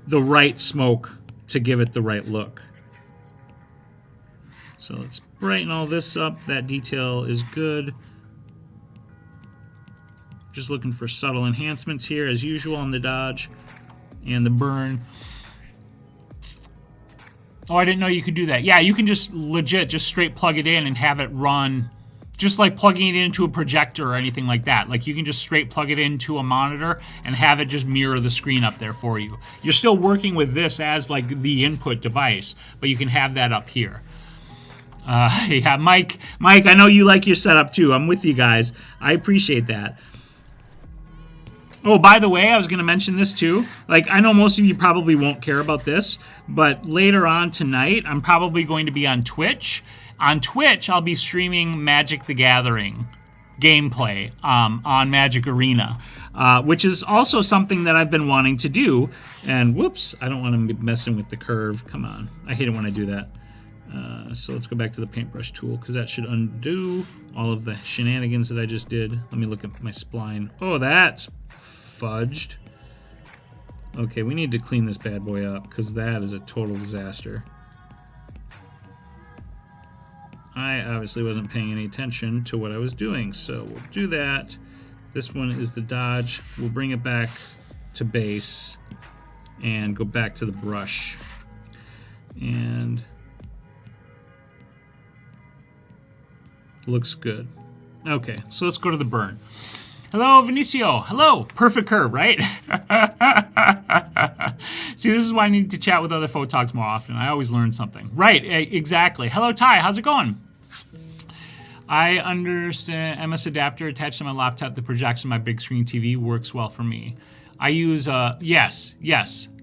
the right smoke to give it the right look. So let's brighten all this up. That detail is good. Just looking for subtle enhancements here, as usual, on the dodge and the burn. Oh, I didn't know you could do that. Yeah, you can just just straight plug it in and have it run, just like plugging it into a projector or anything like that. Like, you can just straight plug it into a monitor and have it just mirror the screen up there for you. You're still working with this as like the input device, but you can have that up here. Yeah, Mike, I know you like your setup too. I'm with you guys. I appreciate that. Oh, by the way, I was going to mention this too. Like, I know most of you probably won't care about this, but later on tonight, I'm probably going to be on Twitch. On Twitch, I'll be streaming Magic the Gathering gameplay on Magic Arena, which is also something that I've been wanting to do. And whoops, I don't want to be messing with the curve. Come on. I hate it when I do that. So let's go back to the paintbrush tool, because that should undo all of the shenanigans that I just did. Let me look at my spline. Oh, that's fudged. Okay, we need to clean this bad boy up, because that is a total disaster. I obviously wasn't paying any attention to what I was doing, so we'll do that. This one is the dodge. We'll bring it back to base and go back to the brush. And looks good. Okay, so let's go to the burn. Hello, Vinicio. Hello. Perfect curve, right? See, this is why I need to chat with other photogs more often. I always learn something. Right, exactly. Hello, Ty. How's it going? I understand MS adapter attached to my laptop that projects on my big screen TV works well for me. I use, yes,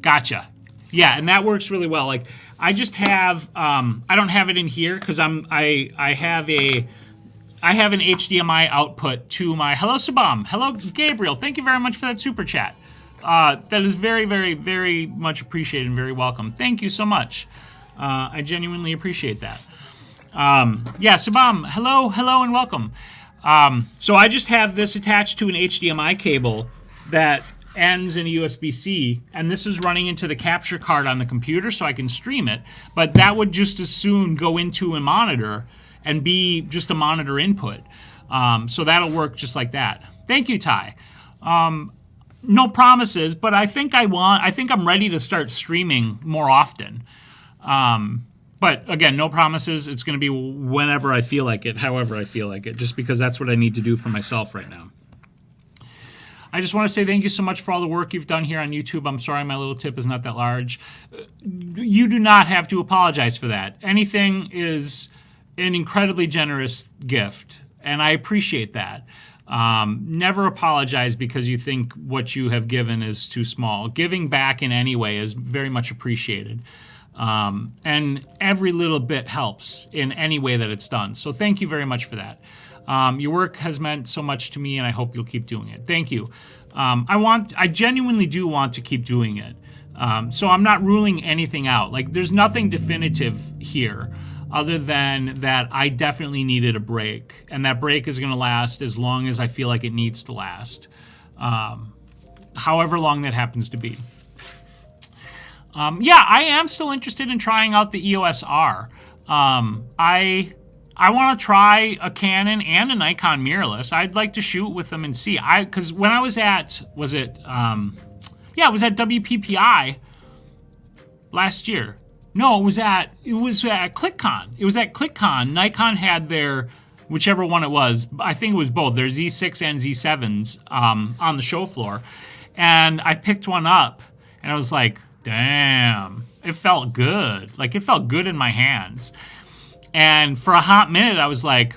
gotcha. Yeah, and that works really well. Like, I just have, I don't have it in here because I have an HDMI output to my... Hello, Sabam. Hello, Gabriel. Thank you very much for that super chat. That is very, very, very much appreciated and very welcome. Thank you so much. I genuinely appreciate that. Yeah, Sabam, hello, and welcome. So I just have this attached to an HDMI cable that ends in a USB-C, and this is running into the capture card on the computer so I can stream it, but that would just as soon go into a monitor and be just a monitor input. So that'll work just like that. Thank you, Ty. No promises, but I think I'm ready to start streaming more often. But again, no promises. It's going to be whenever I feel like it, however I feel like it, just because that's what I need to do for myself right now. I just want to say thank you so much for all the work you've done here on YouTube. I'm sorry my little tip is not that large. You do not have to apologize for that. Anything is an incredibly generous gift, and I appreciate that. Never apologize because you think what you have given is too small. Giving back in any way is very much appreciated. And every little bit helps in any way that it's done. So thank you very much for that. Your work has meant so much to me, and I hope you'll keep doing it. Thank you. I genuinely do want to keep doing it. So I'm not ruling anything out. Like, there's nothing definitive here other than that I definitely needed a break, and that break is going to last as long as I feel like it needs to last. however long that happens to be. Yeah, I am still interested in trying out the EOS R. I want to try a Canon and a Nikon mirrorless. I'd like to shoot with them and see. Because when I was at, it was at WPPI last year. No, it was at ClickCon. It was at ClickCon. Nikon had their, whichever one it was, I think it was both, their Z6 and Z7s on the show floor. And I picked one up, and I was like, damn, it felt good. Like, it felt good in my hands. And for a hot minute, I was like,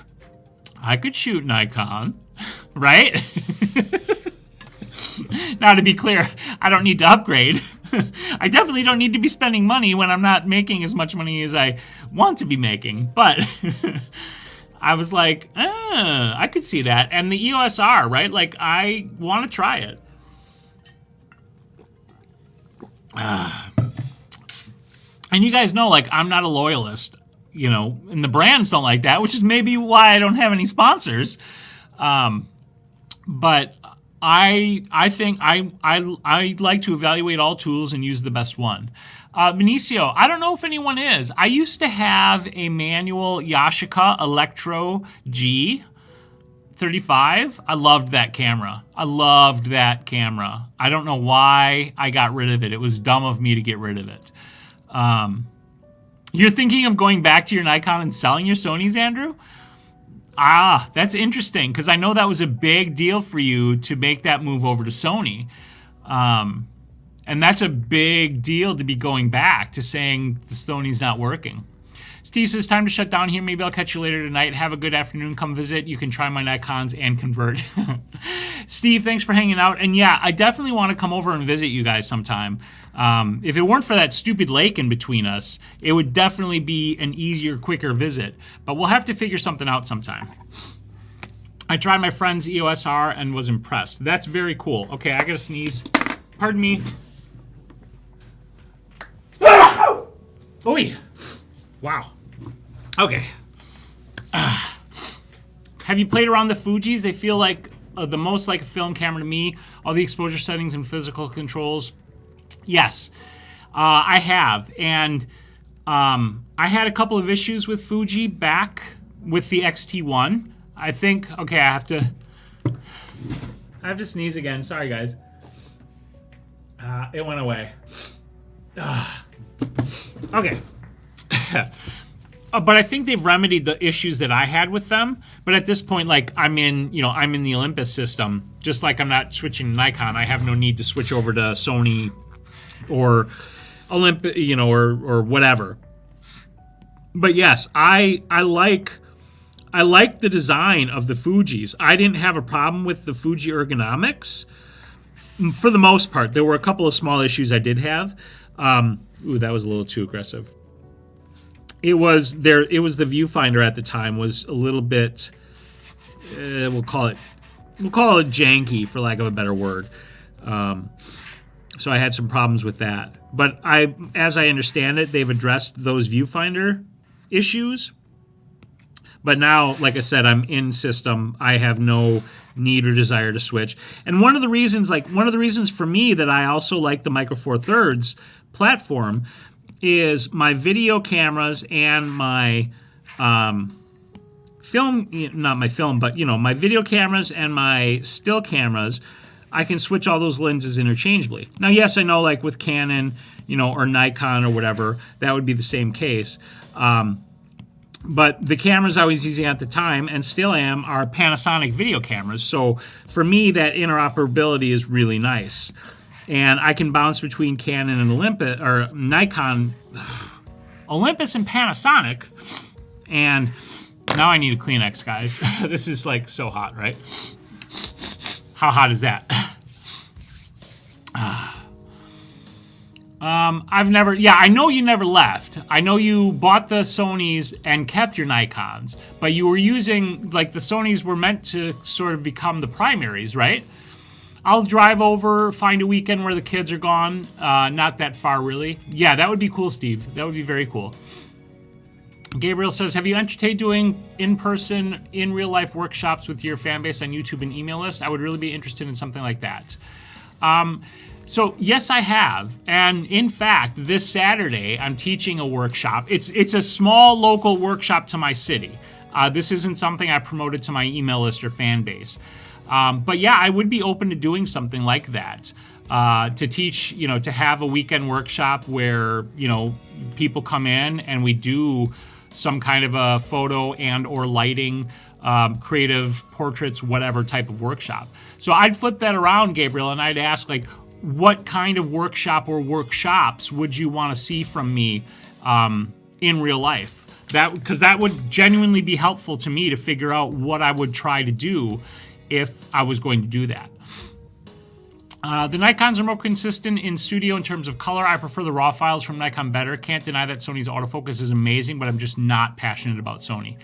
I could shoot Nikon, right? Now, to be clear, I don't need to upgrade. I definitely don't need to be spending money when I'm not making as much money as I want to be making. But I was like, I could see that. And the EOS R, right? Like, I want to try it. And you guys know, like, I'm not a loyalist, you know, and the brands don't like that, which is maybe why I don't have any sponsors. But I think I like to evaluate all tools and use the best one. Benicio, I don't know if anyone is. I used to have a manual Yashica Electro G 35. I loved that camera. I don't know why I got rid of it. It was dumb of me to get rid of it. You're thinking of going back to your Nikon and selling your Sonys, Andrew? Ah, that's interesting, because I know that was a big deal for you to make that move over to Sony. And that's a big deal to be going back to saying the Sony's not working. Steve says, time to shut down here. Maybe I'll catch you later tonight. Have a good afternoon. Come visit. You can try my Nikons and convert. Steve, thanks for hanging out. And yeah, I definitely want to come over and visit you guys sometime. If it weren't for that stupid lake in between us, it would definitely be an easier, quicker visit. But we'll have to figure something out sometime. I tried my friend's EOS R and was impressed. That's very cool. Okay, I gotta sneeze. Pardon me. Oy. Wow. Okay. Have you played around the Fujis? They feel like the most like a film camera to me. All the exposure settings and physical controls. Yes, I have. And I had a couple of issues with Fuji back with the X-T1. I think, okay, I have to sneeze again. Sorry, guys. It went away. Okay. But I think they've remedied the issues that I had with them. But at this point, like, I'm in the Olympus system. Just like I'm not switching to Nikon, I have no need to switch over to Sony or Olympus, or whatever. But yes, I like the design of the Fujis. I didn't have a problem with the Fuji ergonomics for the most part. There were a couple of small issues I did have. Ooh, that was a little too aggressive. It was the viewfinder at the time was a little bit, we'll call it janky, for lack of a better word. So I had some problems with that. But as I understand it, they've addressed those viewfinder issues. But now, like I said, I'm in system. I have no need or desire to switch. And one of the reasons for me that I also like the Micro Four Thirds platform is my video cameras and my my video cameras and my still cameras, I can switch all those lenses interchangeably. Now, yes, I know, like with Canon, or Nikon or whatever, that would be the same case. But the cameras I was using at the time, and still am, are Panasonic video cameras. So for me, that interoperability is really nice. And I can bounce between Canon and Olympus, or Nikon, Olympus and Panasonic. And now I need a Kleenex, guys. This is like so hot, right? How hot is that? I know you never left. I know you bought the Sonys and kept your Nikons, but you were using, like, the Sonys were meant to sort of become the primaries, right? I'll drive over, find a weekend where the kids are gone. Not that far, really. Yeah, that would be cool, Steve. That would be very cool. Gabriel says, have you entertained doing in-person, in real-life workshops with your fan base on YouTube and email list? I would really be interested in something like that. So yes, I have, and in fact, this Saturday I'm teaching a workshop. It's a small local workshop to my city. This isn't something I promoted to my email list or fan base, but yeah, I would be open to doing something like that. To teach, to have a weekend workshop where people come in and we do some kind of a photo and or lighting, creative portraits, whatever type of workshop. So I'd flip that around, Gabriel, and I'd ask, like, what kind of workshop or workshops would you want to see from me in real life? Because that would genuinely be helpful to me to figure out what I would try to do if I was going to do that. The Nikons are more consistent in studio in terms of color. I prefer the RAW files from Nikon better. Can't deny that Sony's autofocus is amazing, but I'm just not passionate about Sony.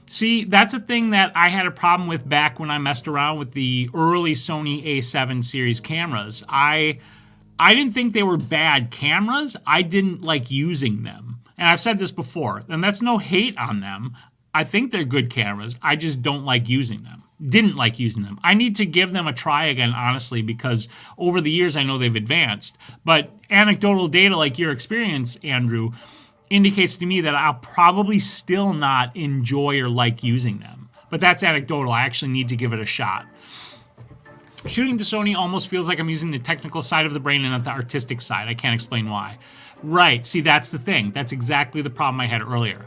See, that's a thing that I had a problem with back when I messed around with the early Sony A7 series cameras. I didn't think they were bad cameras. I didn't like using them. And I've said this before, and that's no hate on them. I think they're good cameras. I just don't like using them. Didn't like using them. I need to give them a try again, honestly, because over the years I know they've advanced. But anecdotal data like your experience, Andrew, indicates to me that I'll probably still not enjoy or like using them. But that's anecdotal. I actually need to give it a shot. Shooting to Sony almost feels like I'm using the technical side of the brain and not the artistic side. I can't explain why. Right. See, that's the thing. That's exactly the problem I had earlier.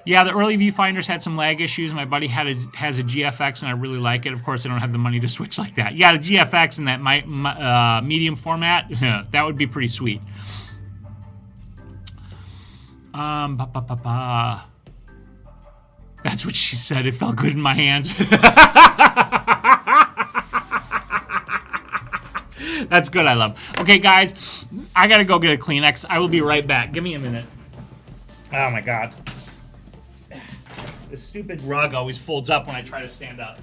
Yeah, the early viewfinders had some lag issues. My buddy has a GFX, and I really like it. Of course, I don't have the money to switch like that. Yeah, the GFX in that medium format, that would be pretty sweet. That's what she said. It felt good in my hands. That's good, I love. Okay, guys, I gotta go get a Kleenex. I will be right back. Give me a minute. Oh, my God. This stupid rug always folds up when I try to stand up.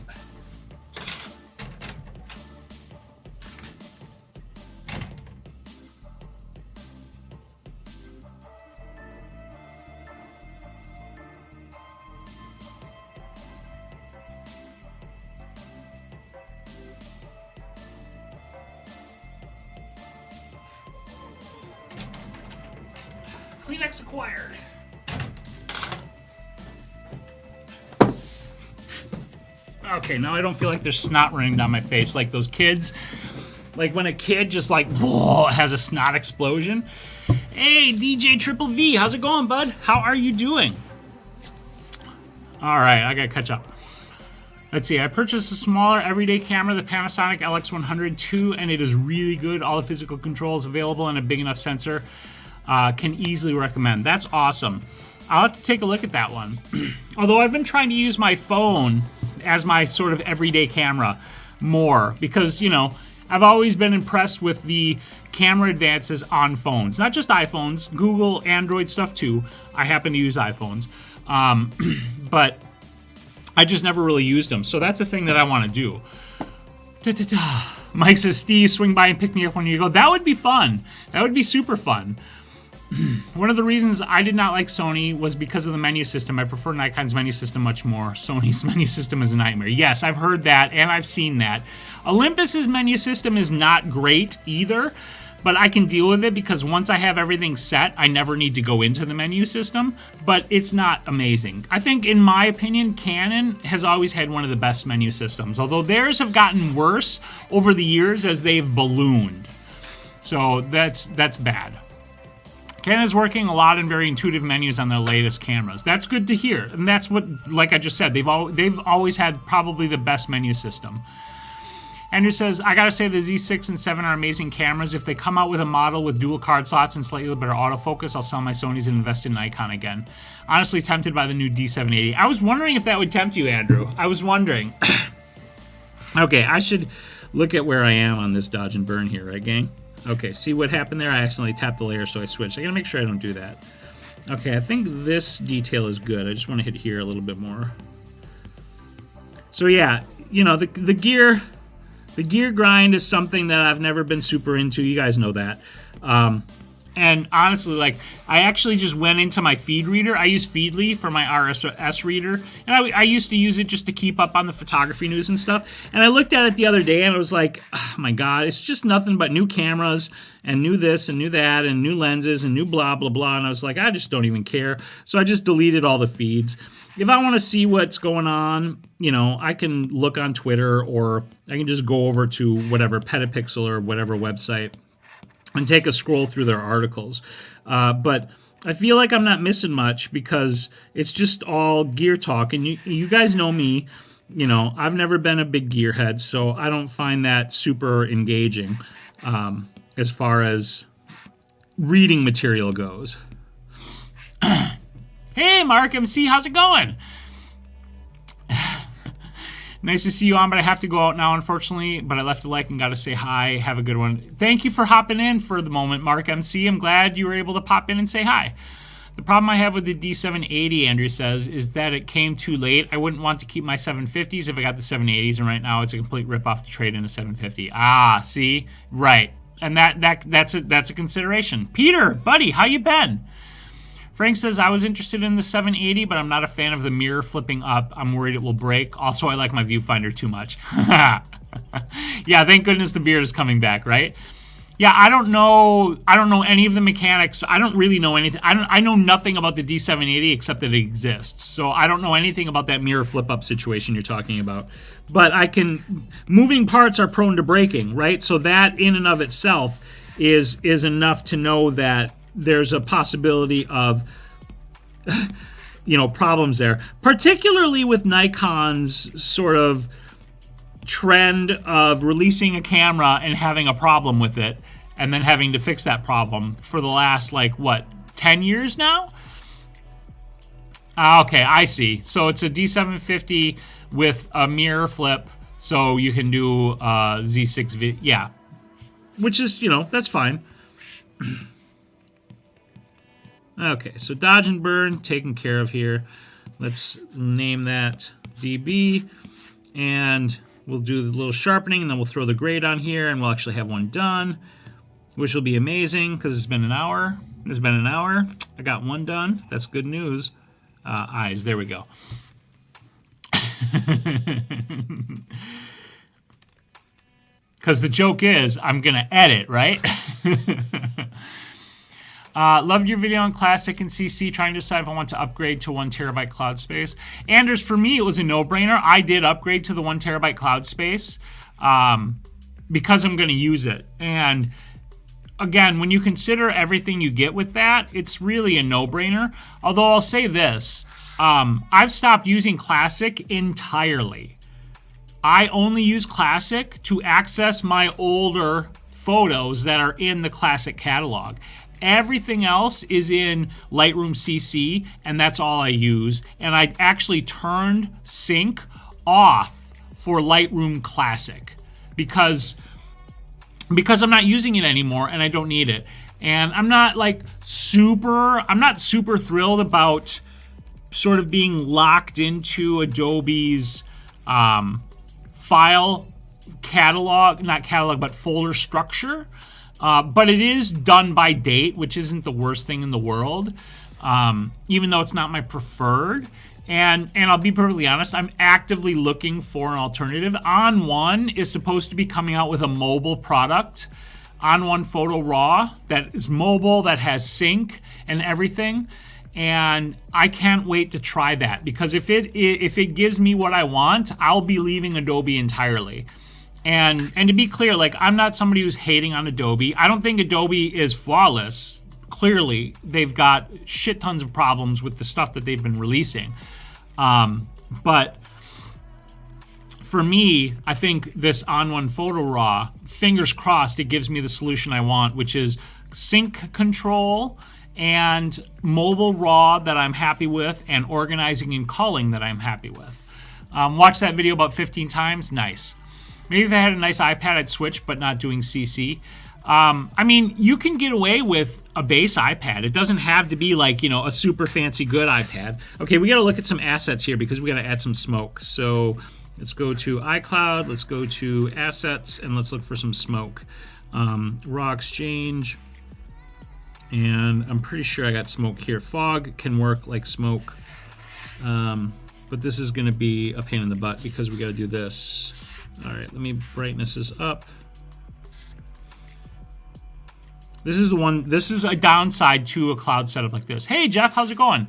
Kleenex acquired. Okay, now I don't feel like there's snot running down my face like those kids. Like when a kid just like has a snot explosion. Hey, DJ Triple V, how's it going, bud? How are you doing? All right, I gotta catch up. Let's see, I purchased a smaller everyday camera, the Panasonic LX100 II, and it is really good. All the physical controls available and a big enough sensor. Can easily recommend. That's awesome. I'll have to take a look at that one. Although I've been trying to use my phone as my sort of everyday camera more because, I've always been impressed with the camera advances on phones. Not just iPhones, Google, Android stuff too. I happen to use iPhones. But I just never really used them. So that's a thing that I want to do. Mike says, Steve, swing by and pick me up when you go. That would be fun. That would be super fun. One of the reasons I did not like Sony was because of the menu system. I prefer Nikon's menu system much more. Sony's menu system is a nightmare. Yes, I've heard that, and I've seen that. Olympus's menu system is not great either, but I can deal with it because once I have everything set, I never need to go into the menu system, but it's not amazing. I think, in my opinion, Canon has always had one of the best menu systems, although theirs have gotten worse over the years as they've ballooned. So that's bad. Canon is working a lot in very intuitive menus on their latest cameras. That's good to hear, and that's what, like I just said, they've always had probably the best menu system. Andrew says, I gotta say the Z6 and 7 are amazing cameras. If they come out with a model with dual card slots and slightly better autofocus, I'll sell my Sonys and invest in Nikon again. Honestly tempted by the new D780. I was wondering if that would tempt you, Andrew. I was wondering. Okay, I should look at where I am on this dodge and burn here, right, gang? Okay, see what happened there? I accidentally tapped the layer, so I switched. I gotta make sure I don't do that. Okay, I think this detail is good. I just want to hit here a little bit more. So yeah, the gear grind is something that I've never been super into. You guys know that. And honestly, like, I actually just went into my feed reader. I use Feedly for my RSS reader. And I used to use it just to keep up on the photography news and stuff. And I looked at it the other day and I was like, oh my God, it's just nothing but new cameras and new this and new that and new lenses and new blah, blah, blah. And I was like, I just don't even care. So I just deleted all the feeds. If I want to see what's going on, you know, I can look on Twitter, or I can just go over to whatever, Petapixel or whatever website, and take a scroll through their articles. But I feel like I'm not missing much because it's just all gear talk. And you guys know me, you know, I've never been a big gearhead, so I don't find that super engaging as far as reading material goes. Hey, Mark MC, how's it going? Nice to see you on, but I have to go out now, unfortunately. But I left a like and got to say hi. Have a good one. Thank you for hopping in for the moment, Mark MC. I'm glad you were able to pop in and say hi. The problem I have with the D780, Andrew says, is that it came too late. I wouldn't want to keep my 750s if I got the 780s, and right now it's a complete rip-off to trade in a 750. Ah, see? Right. And that's a consideration. Peter, buddy, how you been? Frank says, I was interested in the 780, but I'm not a fan of the mirror flipping up. I'm worried it will break. Also, I like my viewfinder too much. Yeah, thank goodness the beard is coming back, right? Yeah, I don't know any of the mechanics. I don't really know anything. I know nothing about the D780 except that it exists. So I don't know anything about that mirror flip up situation you're talking about. But moving parts are prone to breaking, right? So that in and of itself is enough to know that there's a possibility of, you know, problems there, particularly with Nikon's sort of trend of releasing a camera and having a problem with it and then having to fix that problem for the last, like, what, 10 years now? Okay, I see. So it's a D750 with a mirror flip, so you can do Z6, yeah. Which is, you know, that's fine. Okay, so dodge and burn taken care of here. Let's name that DB, and we'll do the little sharpening, and then we'll throw the grade on here, and we'll actually have one done, which will be amazing because it's been an hour. It's been an hour. I got one done. That's good news. Eyes, there we go. Because the joke is, I'm going to edit, right? Loved your video on Classic and CC, trying to decide if I want to upgrade to 1 terabyte cloud space. Anders, for me, it was a no-brainer. I did upgrade to the 1 terabyte cloud space because I'm going to use it. And again, when you consider everything you get with that, it's really a no-brainer. Although I'll say this, I've stopped using Classic entirely. I only use Classic to access my older photos that are in the Classic catalog. Everything else is in Lightroom CC, and that's all I use. And I actually turned sync off for Lightroom Classic because I'm not using it anymore and I don't need it. And I'm not super thrilled about sort of being locked into Adobe's file catalog, not catalog, but folder structure. But it is done by date, which isn't the worst thing in the world, even though it's not my preferred. And I'll be perfectly honest, I'm actively looking for an alternative. On1 is supposed to be coming out with a mobile product, On1 Photo Raw, that is mobile, that has sync and everything. And I can't wait to try that, because if it gives me what I want, I'll be leaving Adobe entirely. And to be clear, like, I'm not somebody who's hating on Adobe. I don't think Adobe is flawless. Clearly, they've got shit tons of problems with the stuff that they've been releasing. But for me, I think this On1 Photo Raw, fingers crossed, it gives me the solution I want, which is sync control and mobile RAW that I'm happy with, and organizing and culling that I'm happy with. Watched that video about 15 times. Nice. Maybe if I had a nice iPad, I'd switch, but not doing CC. I mean, you can get away with a base iPad. It doesn't have to be like, you know, a super fancy good iPad. Okay, we got to look at some assets here because we got to add some smoke. So let's go to iCloud, let's go to assets, and let's look for some smoke. Raw Exchange. And I'm pretty sure I got smoke here. Fog can work like smoke. But this is going to be a pain in the butt because we got to do this. All right, let me brightness this up. This is the one. This is a downside to a cloud setup like this. Hey, Jeff, how's it going?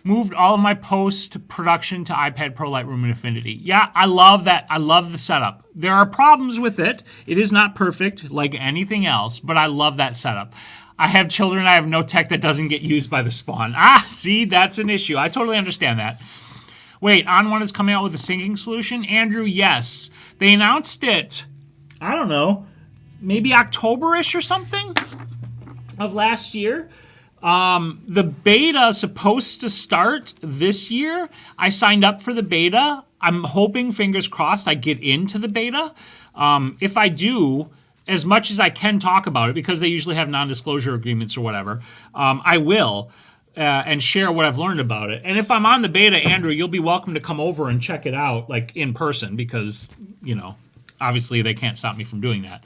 Moved all of my post-production to iPad Pro, Lightroom, and Affinity. Yeah, I love that. I love the setup. There are problems with it. It is not perfect like anything else, but I love that setup. I have children. I have no tech that doesn't get used by the spawn. Ah, see, that's an issue. I totally understand that. Wait, On1 is coming out with a syncing solution? Andrew, yes. They announced it, I don't know, maybe October-ish or something of last year. The beta is supposed to start this year. I signed up for the beta. I'm hoping, fingers crossed, I get into the beta. If I do, as much as I can talk about it, because they usually have non-disclosure agreements or whatever, I will. And share what I've learned about it. And if I'm on the beta, Andrew, you'll be welcome to come over and check it out, like in person, because, you know, obviously they can't stop me from doing that.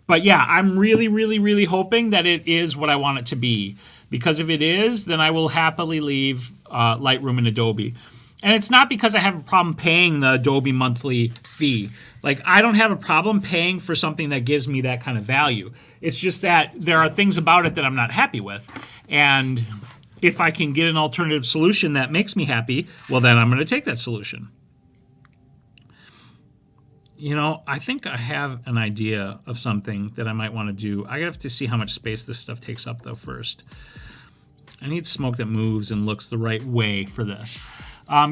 But yeah, I'm really, really, really hoping that it is what I want it to be. Because if it is, then I will happily leave Lightroom and Adobe. And it's not because I have a problem paying the Adobe monthly fee. Like, I don't have a problem paying for something that gives me that kind of value. It's just that there are things about it that I'm not happy with. And if I can get an alternative solution that makes me happy, well, then I'm going to take that solution. You know, I think I have an idea of something that I might want to do. I have to see how much space this stuff takes up, though, first. I need smoke that moves and looks the right way for this.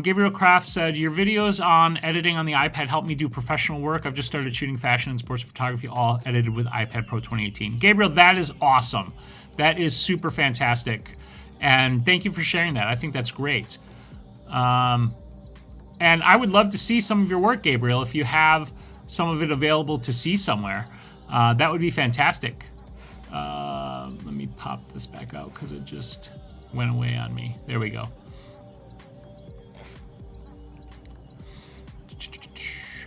Gabriel Kraft said, your videos on editing on the iPad help me do professional work. I've just started shooting fashion and sports photography, all edited with iPad Pro 2018. Gabriel, that is awesome. That is super fantastic. And thank you for sharing that. I think that's great. And I would love to see some of your work, Gabriel, if you have some of it available to see somewhere. That would be fantastic. Let me pop this back out because it just went away on me. There we go.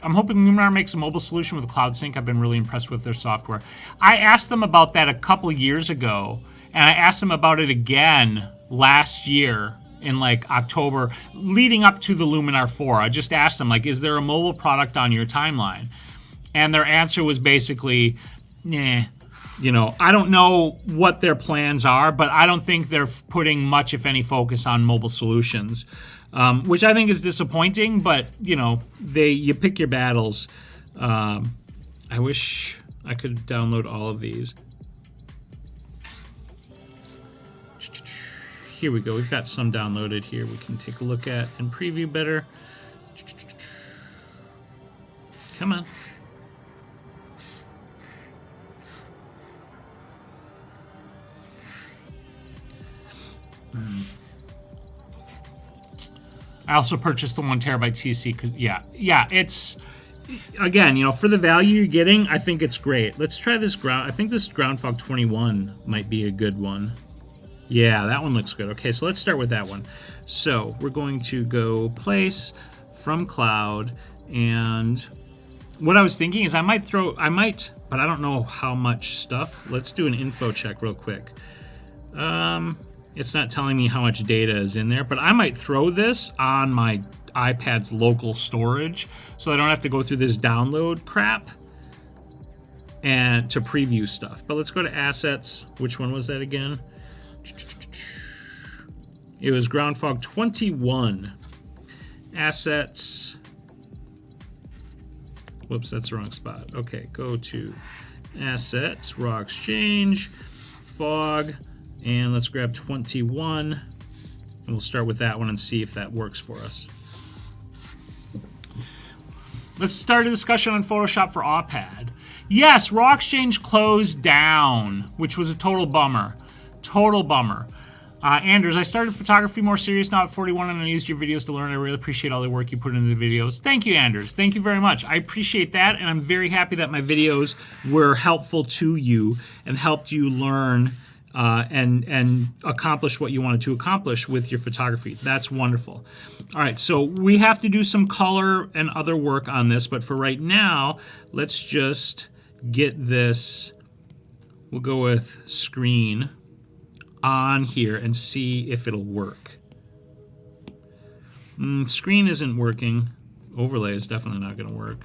I'm hoping Luminar makes a mobile solution with Cloud Sync. I've been really impressed with their software. I asked them about that a couple years ago, and I asked them about it again last year in like October, leading up to the Luminar 4. I just asked them, like, is there a mobile product on your timeline? And their answer was basically, nah. You know, I don't know what their plans are, but I don't think they're putting much, if any, focus on mobile solutions. Which I think is disappointing, but, you know, you pick your battles. I wish I could download all of these. Here we go. We've got some downloaded here we can take a look at and preview better. Come on. I also purchased the 1 terabyte TC. Yeah, it's, again, you know, for the value you're getting, I think it's great. Let's try this ground. I think this Ground Fog 21 might be a good one. Yeah, that one looks good. Okay, so let's start with that one. So we're going to go place from cloud, and what I was thinking is I might, but I don't know how much stuff. Let's do an info check real quick. It's not telling me how much data is in there, but I might throw this on my iPad's local storage so I don't have to go through this download crap and to preview stuff. But let's go to assets. Which one was that again? It was Ground Fog 21. Assets. Whoops, that's the wrong spot. Okay, go to assets, raw exchange, fog. And let's grab 21, and we'll start with that one and see if that works for us. Let's start a discussion on Photoshop for iPad. Yes, Raw Exchange closed down, which was a total bummer. Total bummer. Anders, I started photography more serious now at 41, and I used your videos to learn. I really appreciate all the work you put into the videos. Thank you, Anders. Thank you very much. I appreciate that, and I'm very happy that my videos were helpful to you and helped you learn and accomplish what you wanted to accomplish with your photography. That's wonderful. All right, so we have to do some color and other work on this, but for right now, let's just get this We'll go with screen on here and see if it'll work. Screen isn't working. Overlay is definitely not going to work.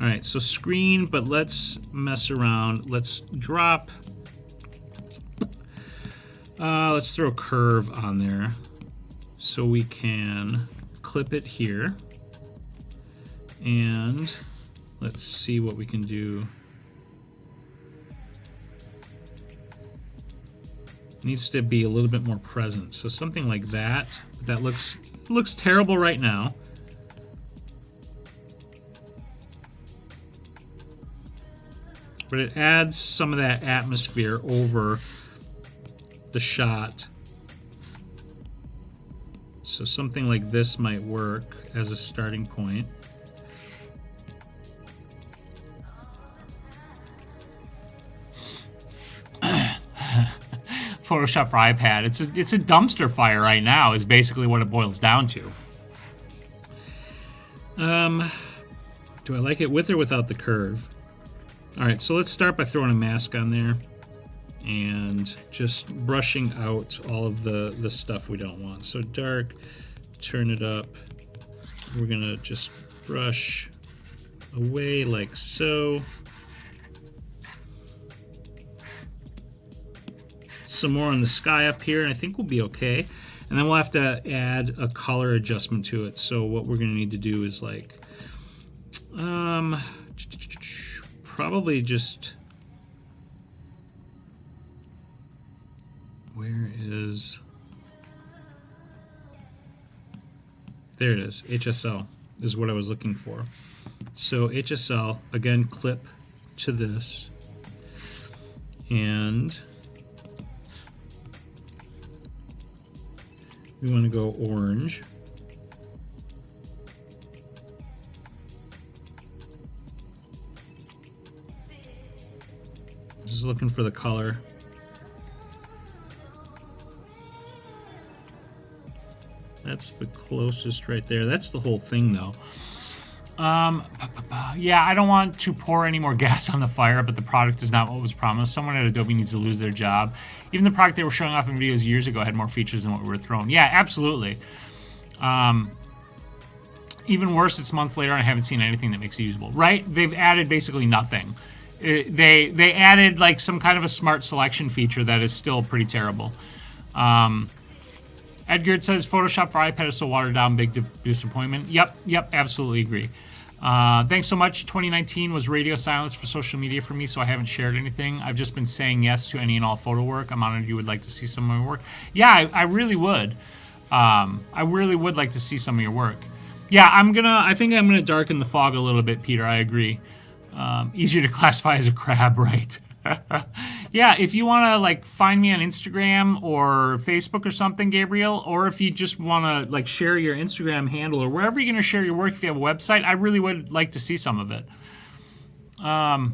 All right, so screen, but let's mess around. Let's drop, let's throw a curve on there so we can clip it here. And let's see what we can do. Needs to be a little bit more present. So something like that. That looks terrible right now. But it adds some of that atmosphere over the shot. So something like this might work as a starting point. Photoshop for iPad. It's a dumpster fire right now is basically what it boils down to. Do I like it with or without the curve? All right, so let's start by throwing a mask on there and just brushing out all of the stuff we don't want. So dark, turn it up. We're gonna just brush away like so. Some more on the sky up here, and I think we'll be okay. And then we'll have to add a color adjustment to it. So what we're gonna need to do is like, probably just, where is, there it is, HSL is what I was looking for. So HSL, again, clip to this, and we want to go orange. Just looking for the color. That's the closest right there. That's the whole thing, though. Yeah, I don't want to pour any more gas on the fire, but the product is not what was promised. Someone at Adobe needs to lose their job. Even the product they were showing off in videos years ago had more features than what we were throwing. Yeah, absolutely. Even worse, it's a month later and I haven't seen anything that makes it usable. Right? They've added basically nothing. They added like some kind of a smart selection feature that is still pretty terrible. Edgar says Photoshop for iPad is so watered down, big disappointment. Yep, absolutely agree. Thanks so much. 2019 was radio silence for social media for me, so I haven't shared anything. I've just been saying yes to any and all photo work. I'm honored you would like to see some of my work. Yeah, I really would. I really would like to see some of your work. Yeah, I think I'm gonna darken the fog a little bit, Peter. I agree. Easier to classify as a crab, right? Yeah, if you want to like find me on Instagram or Facebook or something, Gabriel, or if you just want to like share your Instagram handle or wherever you're going to share your work, if you have a website, I really would like to see some of it. By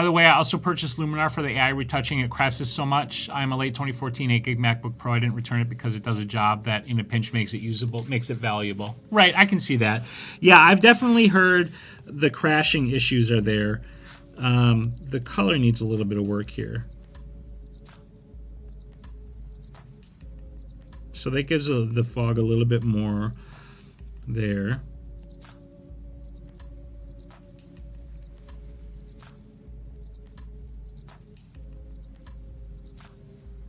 the way, I also purchased Luminar for the AI retouching. It crashes so much. I'm a late 2014 8GB MacBook Pro. I didn't return it because it does a job that in a pinch makes it usable, makes it valuable. Right, I can see that. Yeah, I've definitely heard the crashing issues are there. The color needs a little bit of work here. So that gives the fog a little bit more there.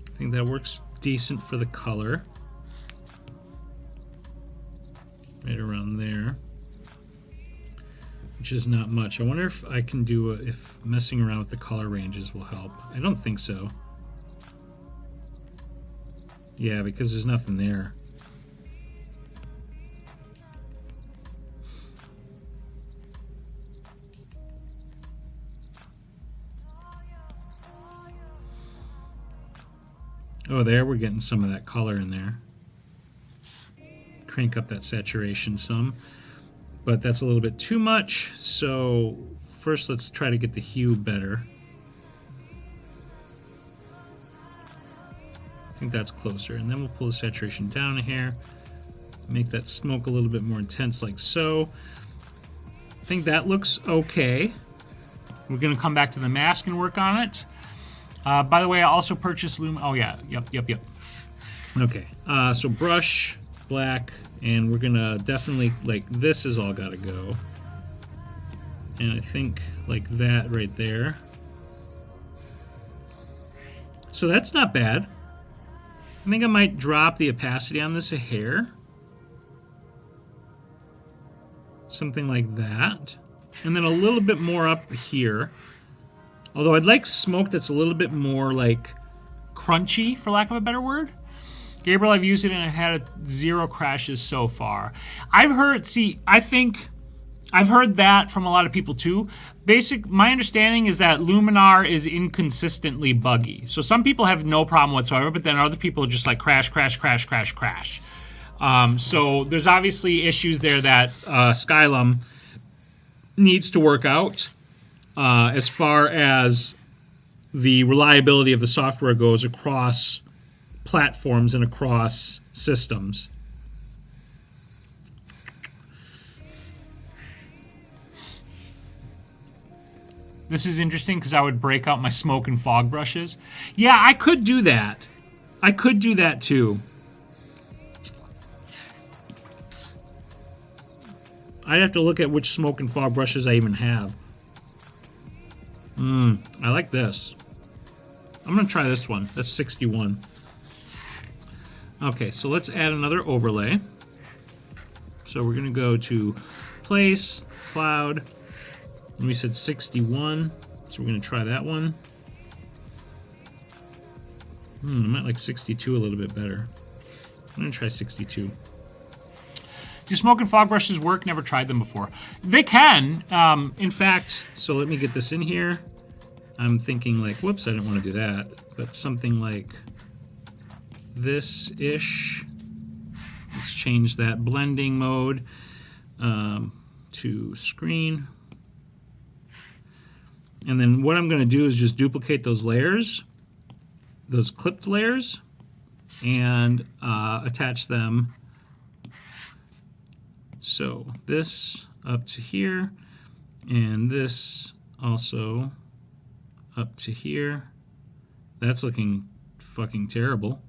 I think that works decent for the color. Right around there. Which is not much. I wonder if I can do if messing around with the color ranges will help. I don't think so. Yeah, because there's nothing there. Oh, there we're getting some of that color in there. Crank up that saturation some. But that's a little bit too much, so first let's try to get the hue better. I think that's closer, and then we'll pull the saturation down a hair, make that smoke a little bit more intense like so. I think that looks okay. We're going to come back to the mask and work on it. By the way, I also purchased Oh, yeah. Yep. Okay. So brush, black, and we're going to definitely, like, this has all got to go. And I think, like, that right there. So that's not bad. I think I might drop the opacity on this a hair. Something like that. And then a little bit more up here. Although I'd like smoke that's a little bit more like crunchy, for lack of a better word. Gabriel, I've used it and it had 0 crashes so far. I've heard that from a lot of people too. My understanding is that Luminar is inconsistently buggy. So some people have no problem whatsoever, but then other people just like crash. So there's obviously issues there that Skylum needs to work out as far as the reliability of the software goes across platforms and across systems. This is interesting because I would break out my smoke and fog brushes. Yeah, I could do that. I could do that too. I'd have to look at which smoke and fog brushes I even have. I like this. I'm going to try this one. That's 61. Okay, so let's add another overlay. So we're going to go to Place, Cloud, and we said 61. So we're going to try that one. I might like 62 a little bit better. I'm going to try 62. Do smoke and fog brushes work? Never tried them before. They can. In fact, so let me get this in here. I'm thinking like, whoops, I didn't want to do that. But something like this-ish. Let's change that blending mode to screen. And then what I'm going to do is just duplicate those layers, those clipped layers, and attach them. So this up to here, and this also up to here. That's looking fucking terrible.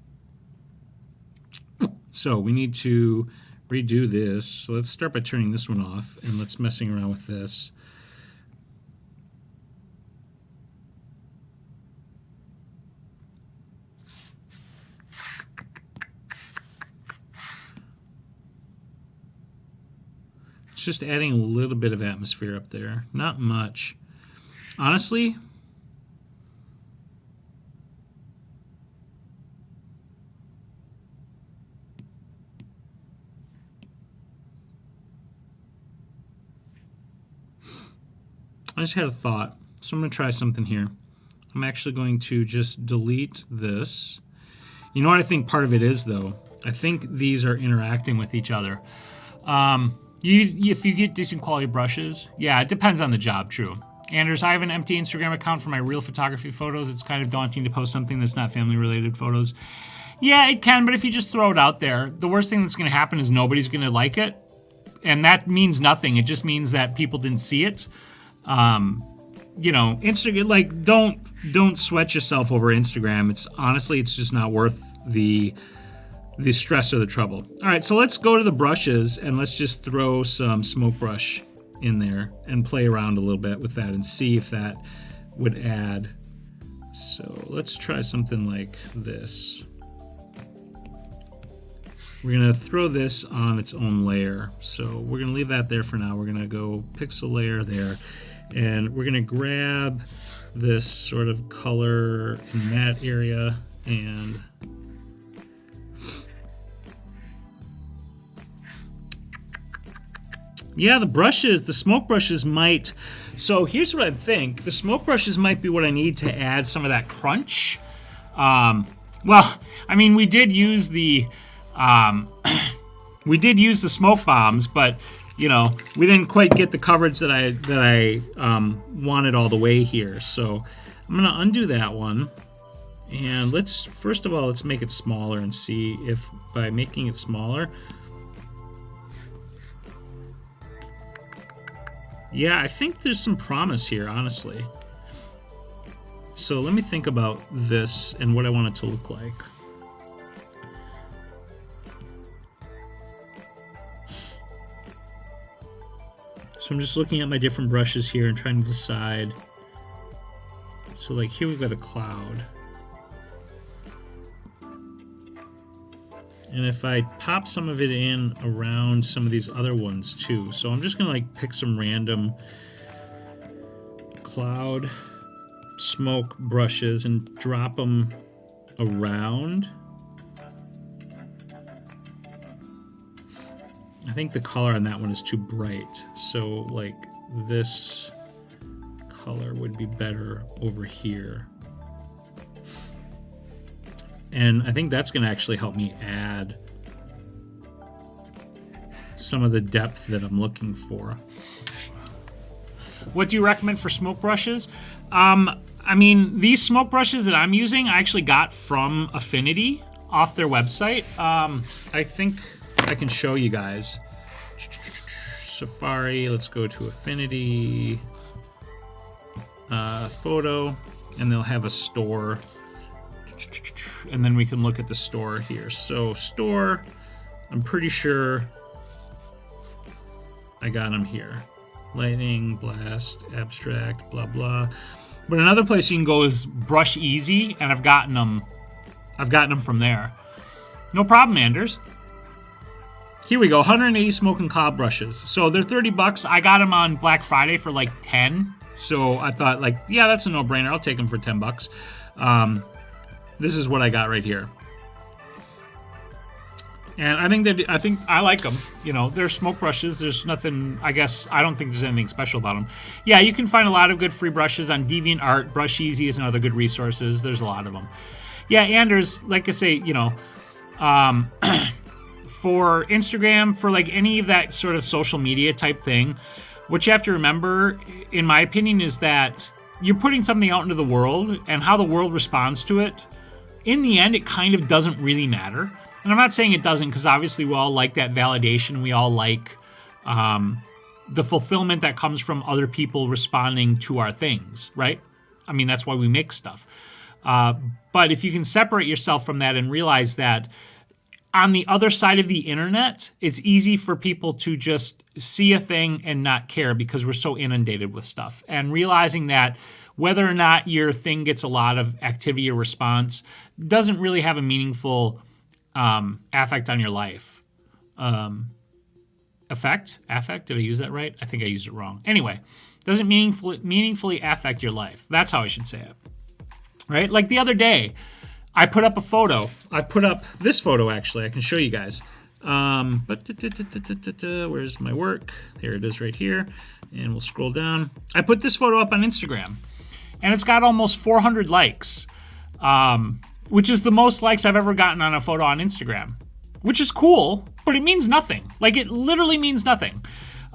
So we need to redo this. So let's start by turning this one off, and let's messing around with this. Just adding a little bit of atmosphere up there. Not much. Honestly, I just had a thought. So I'm going to try something here. I'm actually going to just delete this. You know what I think part of it is, though? I think these are interacting with each other. If you get decent quality brushes, yeah, it depends on the job, true. Anders, I have an empty Instagram account for my real photography photos. It's kind of daunting to post something that's not family-related photos. Yeah, it can, but if you just throw it out there, the worst thing that's going to happen is nobody's going to like it. And that means nothing. It just means that people didn't see it. You know, Instagram, like, don't sweat yourself over Instagram. Honestly, it's just not worth the stress or the trouble. All right, so let's go to the brushes and let's just throw some smoke brush in there and play around a little bit with that and see if that would add. So let's try something like this. We're gonna throw this on its own layer. So we're gonna leave that there for now. We're gonna go pixel layer there, and we're gonna grab this sort of color in that area and yeah, the smoke brushes might. So here's what I think. The smoke brushes might be what I need to add some of that crunch. Well, I mean, we did use the smoke bombs, but you know, we didn't quite get the coverage that I wanted all the way here. So I'm gonna undo that one, and first of all let's make it smaller and see if by making it smaller. Yeah, I think there's some promise here, honestly. So let me think about this and what I want it to look like. So I'm just looking at my different brushes here and trying to decide. So like here we've got a cloud. And if I pop some of it in around some of these other ones too. So I'm just gonna like pick some random cloud smoke brushes and drop them around. I think the color on that one is too bright. So like this color would be better over here. And I think that's gonna actually help me add some of the depth that I'm looking for. What do you recommend for smoke brushes? I mean, these smoke brushes that I'm using, I actually got from Affinity off their website. I think I can show you guys. Safari, let's go to Affinity, photo, and they'll have a store. And then we can look at the store here. So store, I'm pretty sure I got them here. Lightning, blast, abstract, blah, blah. But another place you can go is Brush Easy, and I've gotten them from there. No problem, Anders. Here we go, 180 smoke and cloud brushes. So they're 30 bucks. I got them on Black Friday for like 10. So I thought like, yeah, that's a no-brainer. I'll take them for 10 bucks. This is what I got right here. And I think I like them. You know, they're smoke brushes. There's nothing, I guess, I don't think there's anything special about them. Yeah, you can find a lot of good free brushes on DeviantArt. Brush Easy is another good resources. There's a lot of them. Yeah, Anders, like I say, you know, for Instagram, for like any of that sort of social media type thing, what you have to remember, in my opinion, is that you're putting something out into the world, and how the world responds to it, in the end, it kind of doesn't really matter. And I'm not saying it doesn't, because obviously we all like that validation. We all like the fulfillment that comes from other people responding to our things, right? I mean, that's why we make stuff. But if you can separate yourself from that and realize that on the other side of the internet, it's easy for people to just see a thing and not care because we're so inundated with stuff. And realizing that whether or not your thing gets a lot of activity or response doesn't really have a meaningful affect on your life. Affect? Did I use that right? I think I used it wrong. Anyway, doesn't meaningfully affect your life. That's how I should say it. Right? Like the other day, I put up a photo. I put up this photo, actually. I can show you guys. Where's my work? Here it is right here. And we'll scroll down. I put this photo up on Instagram. And it's got almost 400 likes. Which is the most likes I've ever gotten on a photo on Instagram. Which is cool, but it means nothing. Like, it literally means nothing.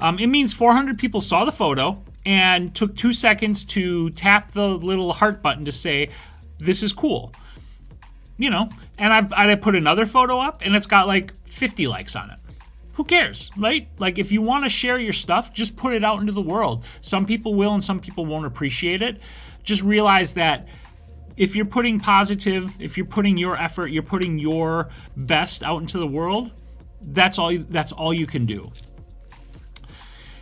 It means 400 people saw the photo and took 2 seconds to tap the little heart button to say, this is cool. You know, and I put another photo up, and it's got like 50 likes on it. Who cares, right? Like, if you want to share your stuff, just put it out into the world. Some people will and some people won't appreciate it. Just realize that if you're putting positive, if you're putting your effort, you're putting your best out into the world, that's all you can do.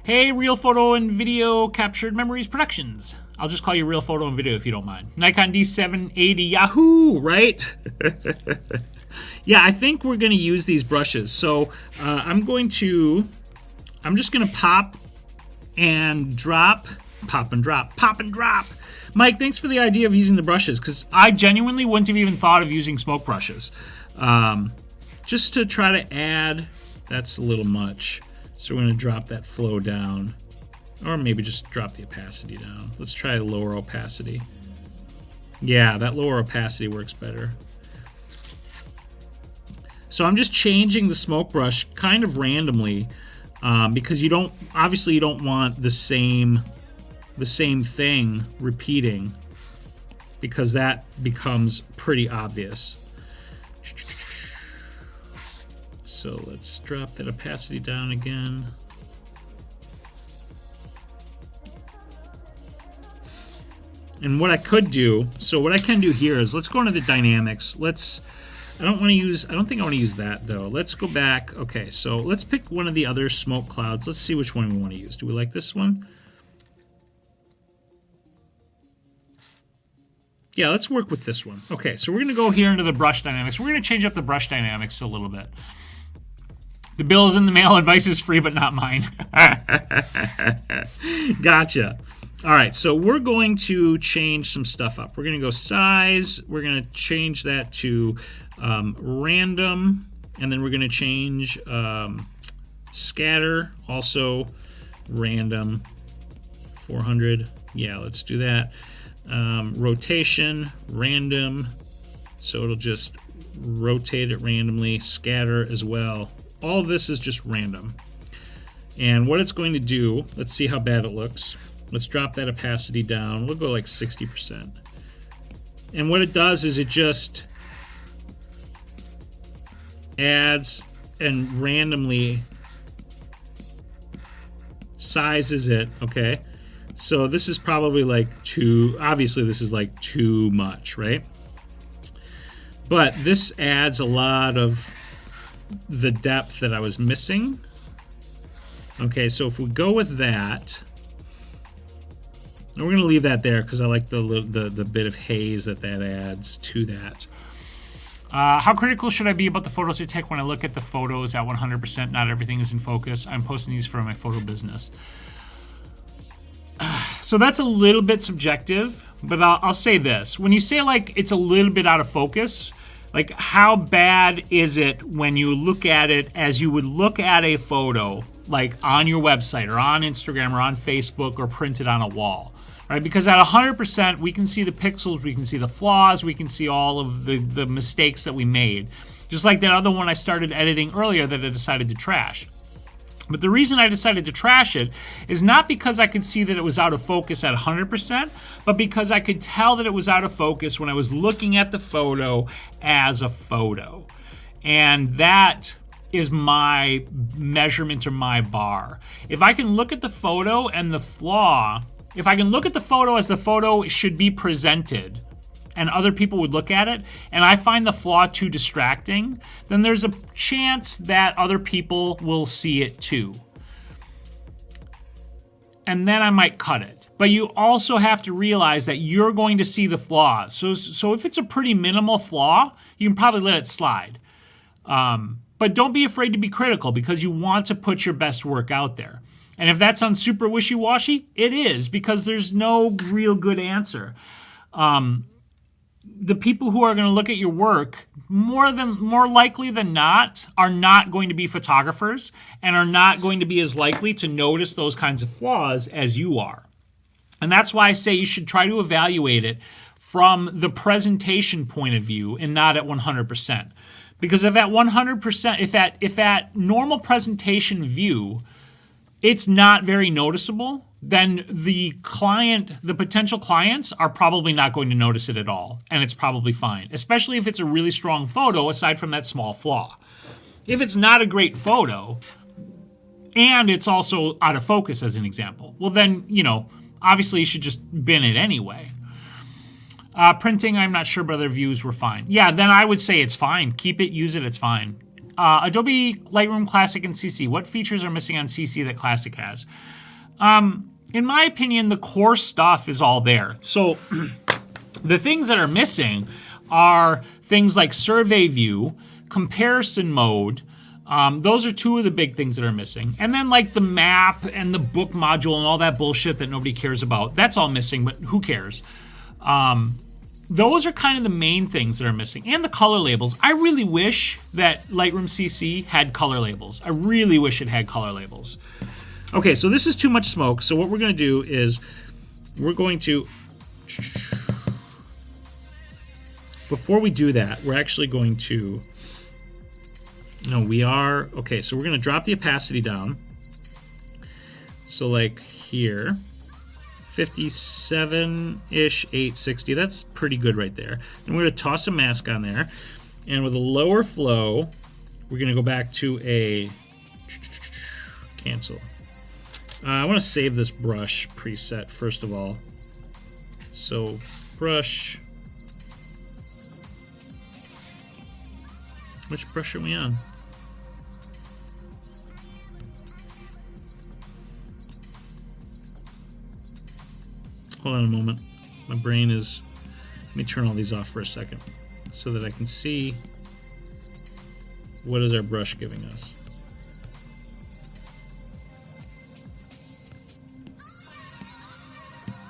Hey, Real Photo and Video Captured Memories Productions. I'll just call you Real Photo and Video if you don't mind. Nikon D780 Yahoo, right? Yeah, I think we're going to use these brushes. So I'm just going to pop and drop. Pop and drop. Pop and drop. Mike, thanks for the idea of using the brushes, because I genuinely wouldn't have even thought of using smoke brushes. Just to try to add, that's a little much. So we're going to drop that flow down. Or maybe just drop the opacity down. Let's try the lower opacity. Yeah, that lower opacity works better. So I'm just changing the smoke brush kind of randomly because you don't want the same thing repeating, because that becomes pretty obvious. So let's drop that opacity down again. And what I could do, so what I can do here is let's go into the dynamics. I don't think I want to use that though. Let's go back. Okay, so let's pick one of the other smoke clouds. Let's see which one we want to use. Do we like this one? Yeah, let's work with this one. Okay, so we're going to go here into the brush dynamics. We're going to change up the brush dynamics a little bit. The bill is in the mail. Advice is free, but not mine. Gotcha. All right, so we're going to change some stuff up. We're going to go size. We're going to change that to random, and then we're going to change scatter, also random, 400. Yeah, let's do that. Rotation, random, so it'll just rotate it randomly. Scatter as well. All of this is just random. And what it's going to do, let's see how bad it looks. Let's drop that opacity down. We'll go like 60%. And what it does is it just adds and randomly sizes it, okay? So this is probably like obviously this is like too much, right? But this adds a lot of the depth that I was missing. Okay, so if we go with that, and we're going to leave that there because I like the bit of haze that adds to that. How critical should I be about the photos I take when I look at the photos at 100%? Not everything is in focus. I'm posting these for my photo business. So that's a little bit subjective, but I'll say this. When you say like it's a little bit out of focus, like how bad is it when you look at it as you would look at a photo like on your website or on Instagram or on Facebook or printed on a wall? Right? Because at 100%, we can see the pixels, we can see the flaws, we can see all of the mistakes that we made. Just like that other one I started editing earlier that I decided to trash. But the reason I decided to trash it is not because I could see that it was out of focus at 100%, but because I could tell that it was out of focus when I was looking at the photo as a photo. And that is my measurement or my bar. If I can look at the photo and the flaw, if I can look at the photo as the photo should be presented, and other people would look at it, and I find the flaw too distracting, then there's a chance that other people will see it too. And then I might cut it. But you also have to realize that you're going to see the flaws. So if it's a pretty minimal flaw, you can probably let it slide. But don't be afraid to be critical because you want to put your best work out there. And if that sounds super wishy-washy, it is, because there's no real good answer. The people who are going to look at your work more likely than not are not going to be photographers and are not going to be as likely to notice those kinds of flaws as you are. And that's why I say you should try to evaluate it from the point of view and not at 100%. Because if at 100%, if at normal presentation view, it's not very noticeable, then the potential clients are probably not going to notice it at all, and it's probably fine, especially if it's a really strong photo aside from that small flaw. If it's not a great photo, and it's also out of focus as an example, well then, obviously you should just bin it anyway. Printing, I'm not sure, but other views were fine. Yeah, then I would say it's fine. Keep it, use it, it's fine. Adobe Lightroom Classic and CC. What features are missing on CC that Classic has? In my opinion, the core stuff is all there. So the things that are missing are things like survey view, comparison mode. Those are two of the big things that are missing. And then like the map and the book module and all that bullshit that nobody cares about. That's all missing, but who cares? Those are kind of the main things that are missing. And the color labels. I really wish that Lightroom CC had color labels. I really wish it had color labels. Okay, so this is too much smoke. So what we're going to do is we're going to... Before we do that, we're actually going to... No, we are... Okay, so we're going to drop the opacity down. So like here... 57-ish, 860. That's pretty good right there. And we're going to toss a mask on there. And with a lower flow, we're going to go back to a cancel. I want to save this brush preset first of all. So brush. Which brush are we on? Hold on a moment. My brain is... Let me turn all these off for a second so that I can see what is our brush giving us.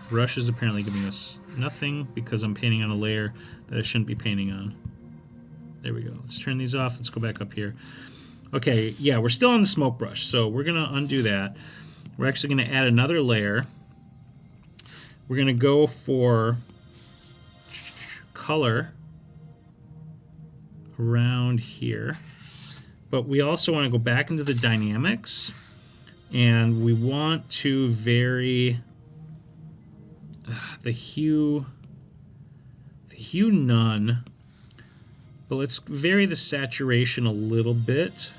Brush is apparently giving us nothing because I'm painting on a layer that I shouldn't be painting on. There we go. Let's turn these off. Let's go back up here. Okay, yeah, we're still on the smoke brush, so we're going to undo that. We're actually going to add another layer. We're going to go for color around here, but we also want to go back into the dynamics, and we want to vary the hue none, but let's vary the saturation a little bit.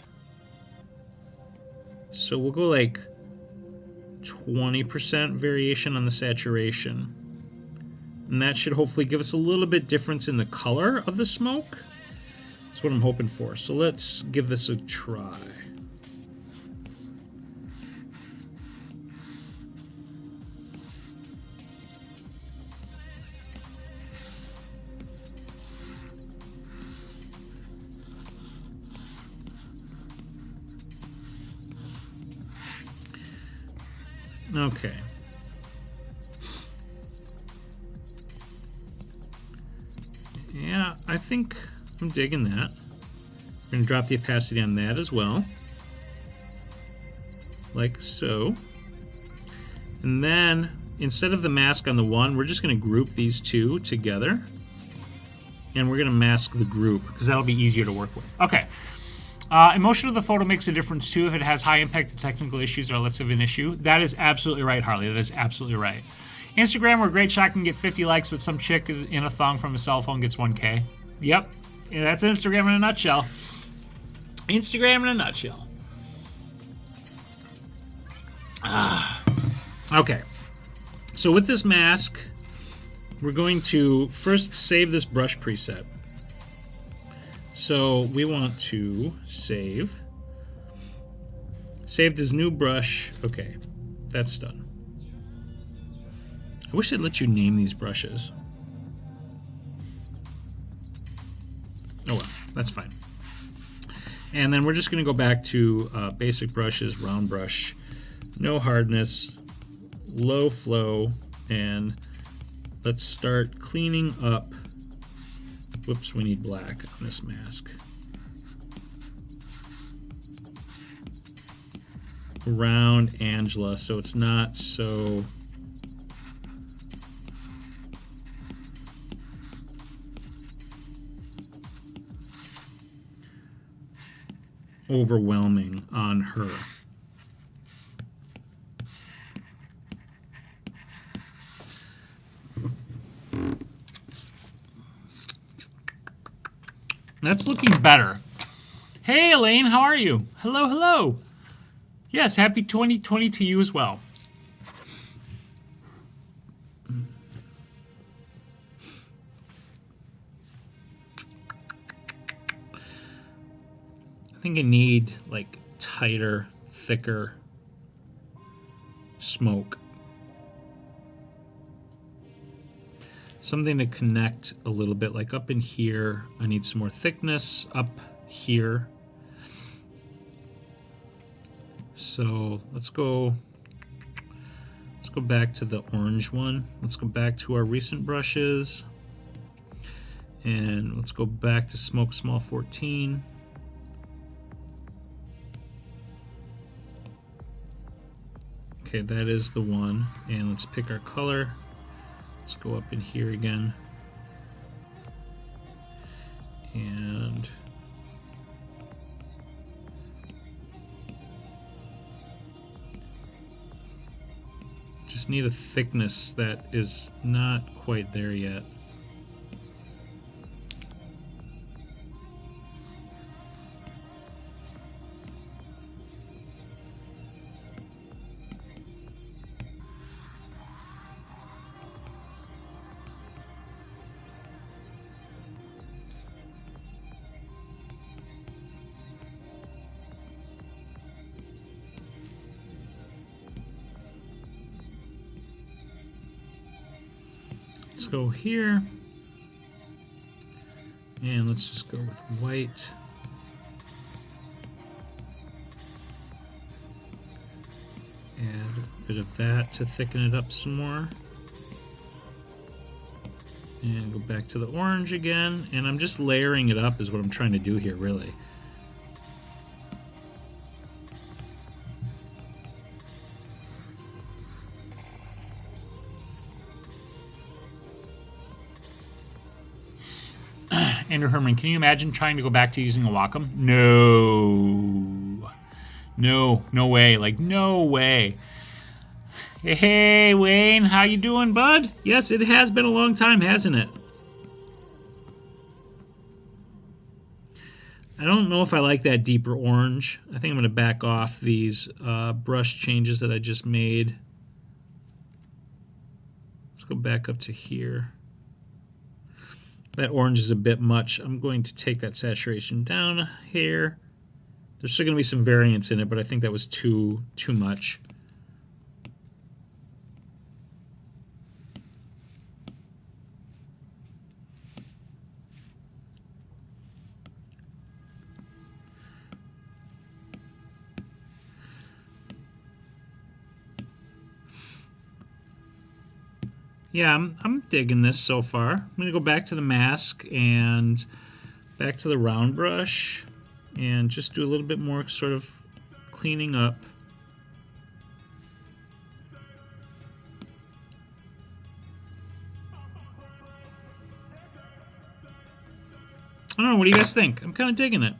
So we'll go like 20% variation on the saturation. And that should hopefully give us a little bit difference in the color of the smoke. That's what I'm hoping for. So let's give this a try. Okay. Yeah, I think I'm digging that. We're going to drop the opacity on that as well. Like so. And then, instead of the mask on the one, we're just going to group these two together. And we're going to mask the group, because that'll be easier to work with. Okay. Emotion of the photo makes a difference too if it has high impact to technical issues or less of an issue. That is absolutely right, Harley. That is absolutely right. Instagram, where a great shot can get 50 likes, but some chick is in a thong from a cell phone gets 1K. Yep. Yeah, that's Instagram in a nutshell. Instagram in a nutshell. Okay. So with this mask, we're going to first save this brush preset. So we want to save. Saved as new brush. Okay, that's done. I wish I'd let you name these brushes. Oh well, that's fine. And then we're just going to go back to basic brushes, round brush, no hardness, low flow, and let's start cleaning up. Whoops, we need black on this mask. Around Angela, so it's not so overwhelming on her. That's looking better. Hey, Elaine, how are you? Hello, hello. Yes, happy 2020 to you as well. I think I need like tighter, thicker smoke. Something to connect a little bit, like up in here. I need some more thickness up here. So let's go back to the orange one. Let's go back to our recent brushes. And let's go back to Smoke Small 14. Okay, that is the one. And let's pick our color. Let's go up in here again. And just need a thickness that is not quite there yet. Let's go here. And let's just go with white. Add a bit of that to thicken it up some more. And go back to the orange again. And I'm just layering it up is what I'm trying to do here, really. Andrew Herman, can you imagine trying to go back to using a Wacom? No. No way. Like, no way. Hey, Wayne, how you doing, bud? Yes, it has been a long time, hasn't it? I don't know if I like that deeper orange. I think I'm going to back off these brush changes that I just made. Let's go back up to here. That orange is a bit much. I'm going to take that saturation down here. There's still going to be some variance in it, but I think that was too much. Yeah, I'm digging this so far. I'm going to go back to the mask and back to the round brush and just do a little bit more sort of cleaning up. I don't know, what do you guys think? I'm kind of digging it.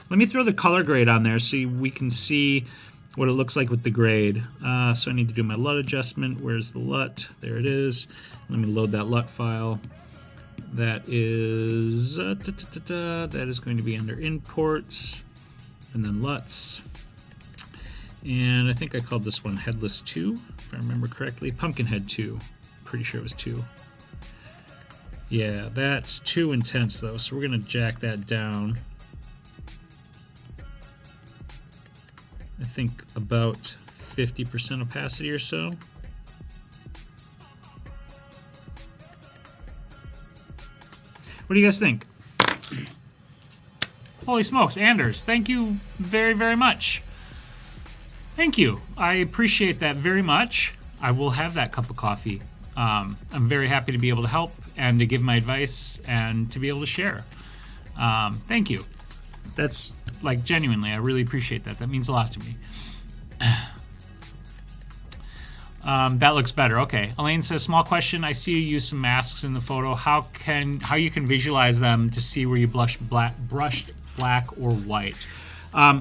Let me throw the color grade on there so we can see what it looks like with the grade. So I need to do my LUT adjustment. Where's the LUT? There it is. Let me load that LUT file. That is that is going to be under imports and then LUTs. And I think I called this one Headless 2, if I remember correctly. Pumpkinhead 2. Pretty sure it was 2. Yeah, that's too intense though, so we're gonna jack that down. I think about 50% opacity or so. What do you guys think? Holy smokes, Anders, thank you very, very much. Thank you. I appreciate that very much. I will have that cup of coffee. I'm very happy to be able to help and to give my advice and to be able to share. Thank you. That's, like, genuinely, I really appreciate that. That means a lot to me. That looks better. Okay. Elaine says, small question. I see you use some masks in the photo. How you can visualize them to see where you brushed black or white?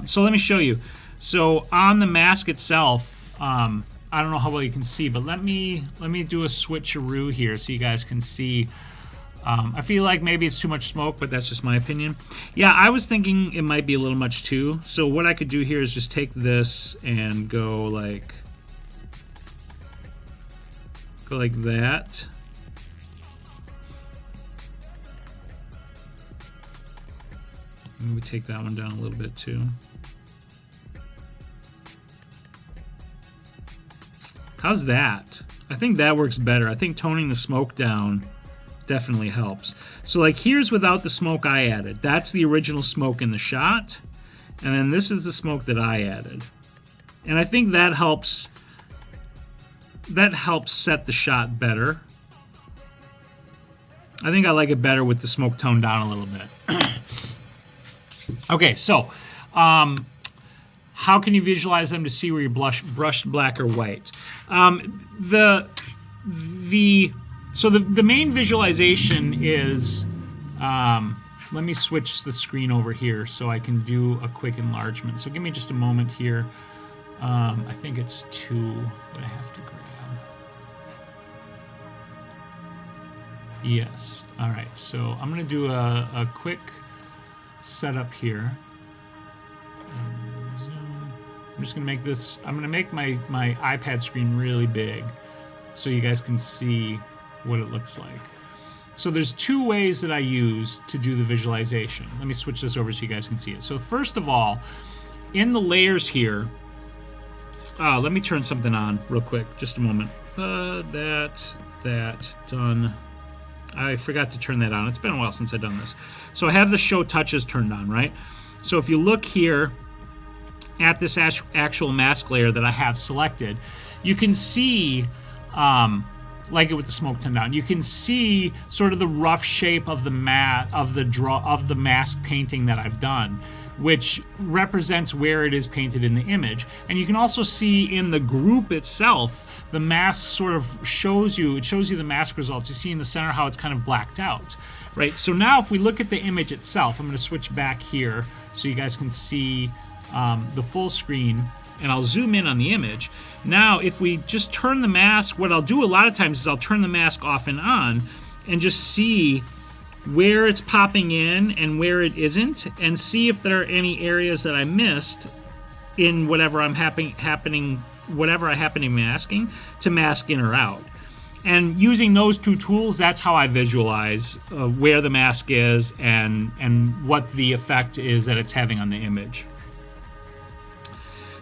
So let me show you. So on the mask itself, I don't know how well you can see, but let me do a switcheroo here so you guys can see. I feel like maybe it's too much smoke, but that's just my opinion. Yeah, I was thinking it might be a little much too. So what I could do here is just take this and go like that. Maybe take that one down a little bit too. How's that? I think that works better. I think toning the smoke down definitely helps. So like here's without the smoke I added. That's the original smoke in the shot. And then this is the smoke that I added. And I think that helps set the shot better. I think I like it better with the smoke toned down a little bit. Okay, so how can you visualize them to see where you brushed black or white? The main visualization is, let me switch the screen over here so I can do a quick enlargement. So give me just a moment here. I think it's 2 that I have to grab. Yes. All right. So I'm going to do a quick setup here. I'm just going to make this, I'm going to make my iPad screen really big so you guys can see what it looks like. So there's 2 ways that I use to do the visualization. Let me switch this over so you guys can see it. So first of all, in the layers here, let me turn something on real quick, just a moment. that, done. I forgot to turn that on. It's been a while since I've done this. So I have the show touches turned on, right? So if you look here at this actual mask layer that I have selected, you can see, like it with the smoke turned down, you can see sort of the rough shape of the mask painting that I've done, which represents where it is painted in the image. And you can also see in the group itself, the mask sort of shows you the mask results. You see in the center how it's kind of blacked out, right? So now if we look at the image itself, I'm going to switch back here so you guys can see the full screen, and I'll zoom in on the image. Now, if we just turn the mask, what I'll do a lot of times is I'll turn the mask off and on and just see where it's popping in and where it isn't, and see if there are any areas that I missed in whatever I happen to be masking, to mask in or out. And using those two tools, that's how I visualize where the mask is and what the effect is that it's having on the image.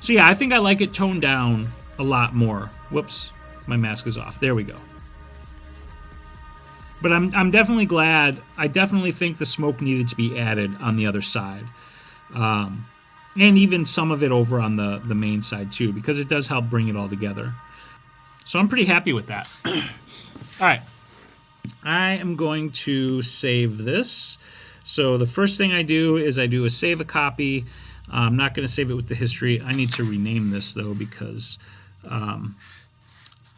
So yeah, I think I like it toned down a lot more. Whoops, my mask is off. There we go. But I'm definitely glad. I definitely think the smoke needed to be added on the other side. And even some of it over on the main side too, because it does help bring it all together. So I'm pretty happy with that. All right. I am going to save this. So the first thing I do is I do a save a copy. I'm not going to save it with the history. I need to rename this, though, because I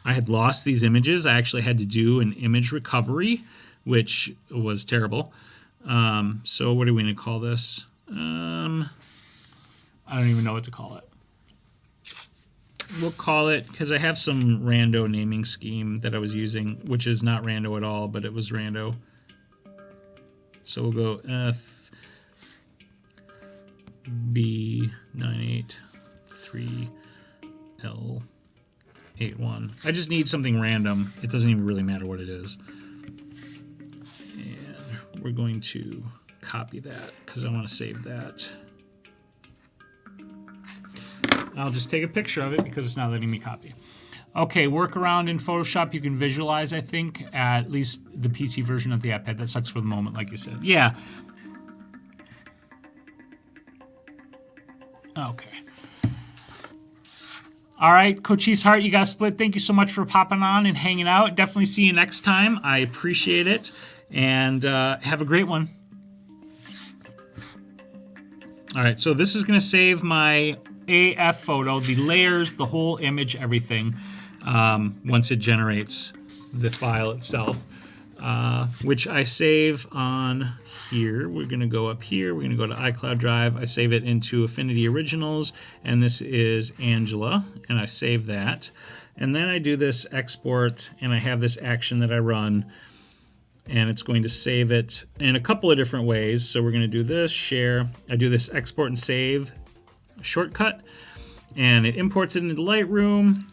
had lost these images. I actually had to do an image recovery, which was terrible. So what are we going to call this? I don't even know what to call it. We'll call it, because I have some rando naming scheme that I was using, which is not rando at all, but it was rando. So we'll go B983L81. I just need something random. It doesn't even really matter what it is. And we're going to copy that because I want to save that. I'll just take a picture of it because it's not letting me copy. Okay, workaround in Photoshop you can visualize, I think, at least the PC version of the iPad. That sucks for the moment, like you said. Yeah. Okay. All right, Cochise Heart, you got a split. Thank you so much for popping on and hanging out. Definitely see you next time. I appreciate it. And have a great one. All right, so this is going to save my AF photo, the layers, the whole image, everything, once it generates the file itself, which I save on here. We're going to go up here. We're going to go to iCloud Drive. I save it into Affinity Originals, and this is Angela, and I save that. And then I do this export, and I have this action that I run, and it's going to save it in a couple of different ways. So we're going to do this, share. I do this export and save shortcut, and it imports it into Lightroom,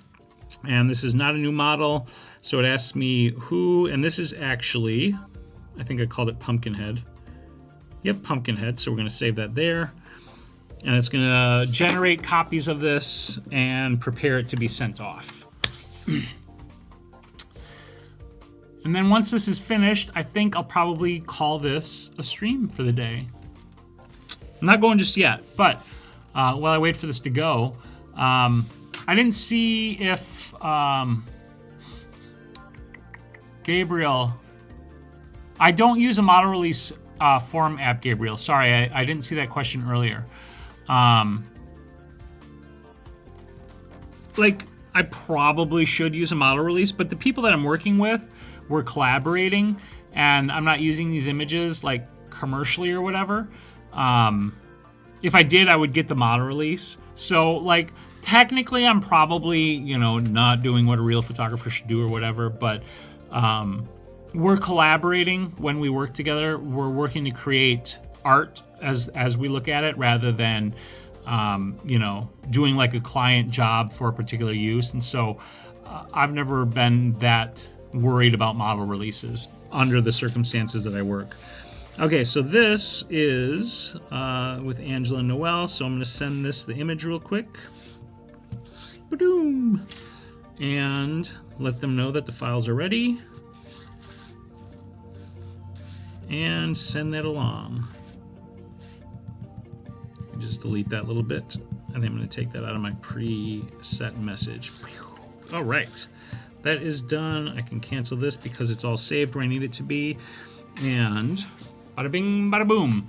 and this is not a new model, so it asks me who, and this is actually, I think I called it Pumpkinhead. Yep, Pumpkinhead, so we're going to save that there, and it's going to generate copies of this and prepare it to be sent off. And then once this is finished, I think I'll probably call this a stream for the day. I'm not going just yet, but while I wait for this to go, I didn't see if Gabriel. I don't use a model release form app, Gabriel. Sorry, I didn't see that question earlier. Like, I probably should use a model release, but the people that I'm working with, we're collaborating, and I'm not using these images like commercially or whatever. If I did, I would get the model release. So, like, technically, I'm probably, you know, not doing what a real photographer should do or whatever, but we're collaborating when we work together. We're working to create art as we look at it, rather than, you know, doing like a client job for a particular use. And so I've never been that worried about model releases under the circumstances that I work. Okay, so this is with Angela and Noel, so I'm going to send this the image real quick. Ba-doom. and let them know that the files are ready. And send that along. Just delete that little bit, and then I'm going to take that out of my preset message. All right, that is done. I can cancel this because it's all saved where I need it to be. And bada bing, bada boom.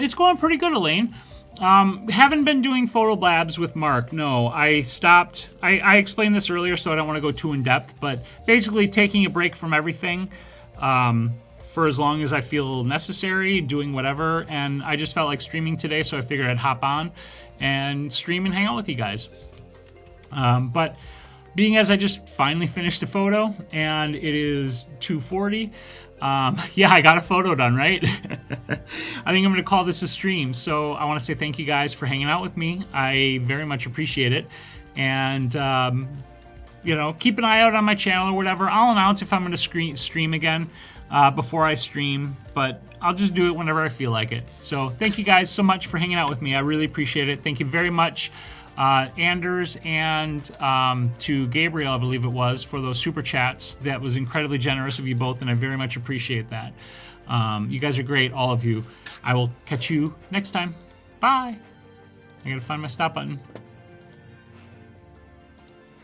It's going pretty good, Elaine. Haven't been doing photo labs with Mark. No, I stopped. I explained this earlier, so I don't want to go too in depth, but basically taking a break from everything for as long as I feel necessary, doing whatever. And I just felt like streaming today, so I figured I'd hop on and stream and hang out with you guys. But being as I just finally finished a photo and it is 2:40, yeah, I got a photo done, right? I think I'm going to call this a stream. So I want to say thank you guys for hanging out with me. I very much appreciate it. And, you know, keep an eye out on my channel or whatever. I'll announce if I'm going to stream again before I stream, but I'll just do it whenever I feel like it. So thank you guys so much for hanging out with me. I really appreciate it. Thank you very much, Anders, and to Gabriel, I believe it was, for those super chats. That was incredibly generous of you both, and I very much appreciate that. You guys are great, all of you. I will catch you next time. Bye. I gotta find my stop button.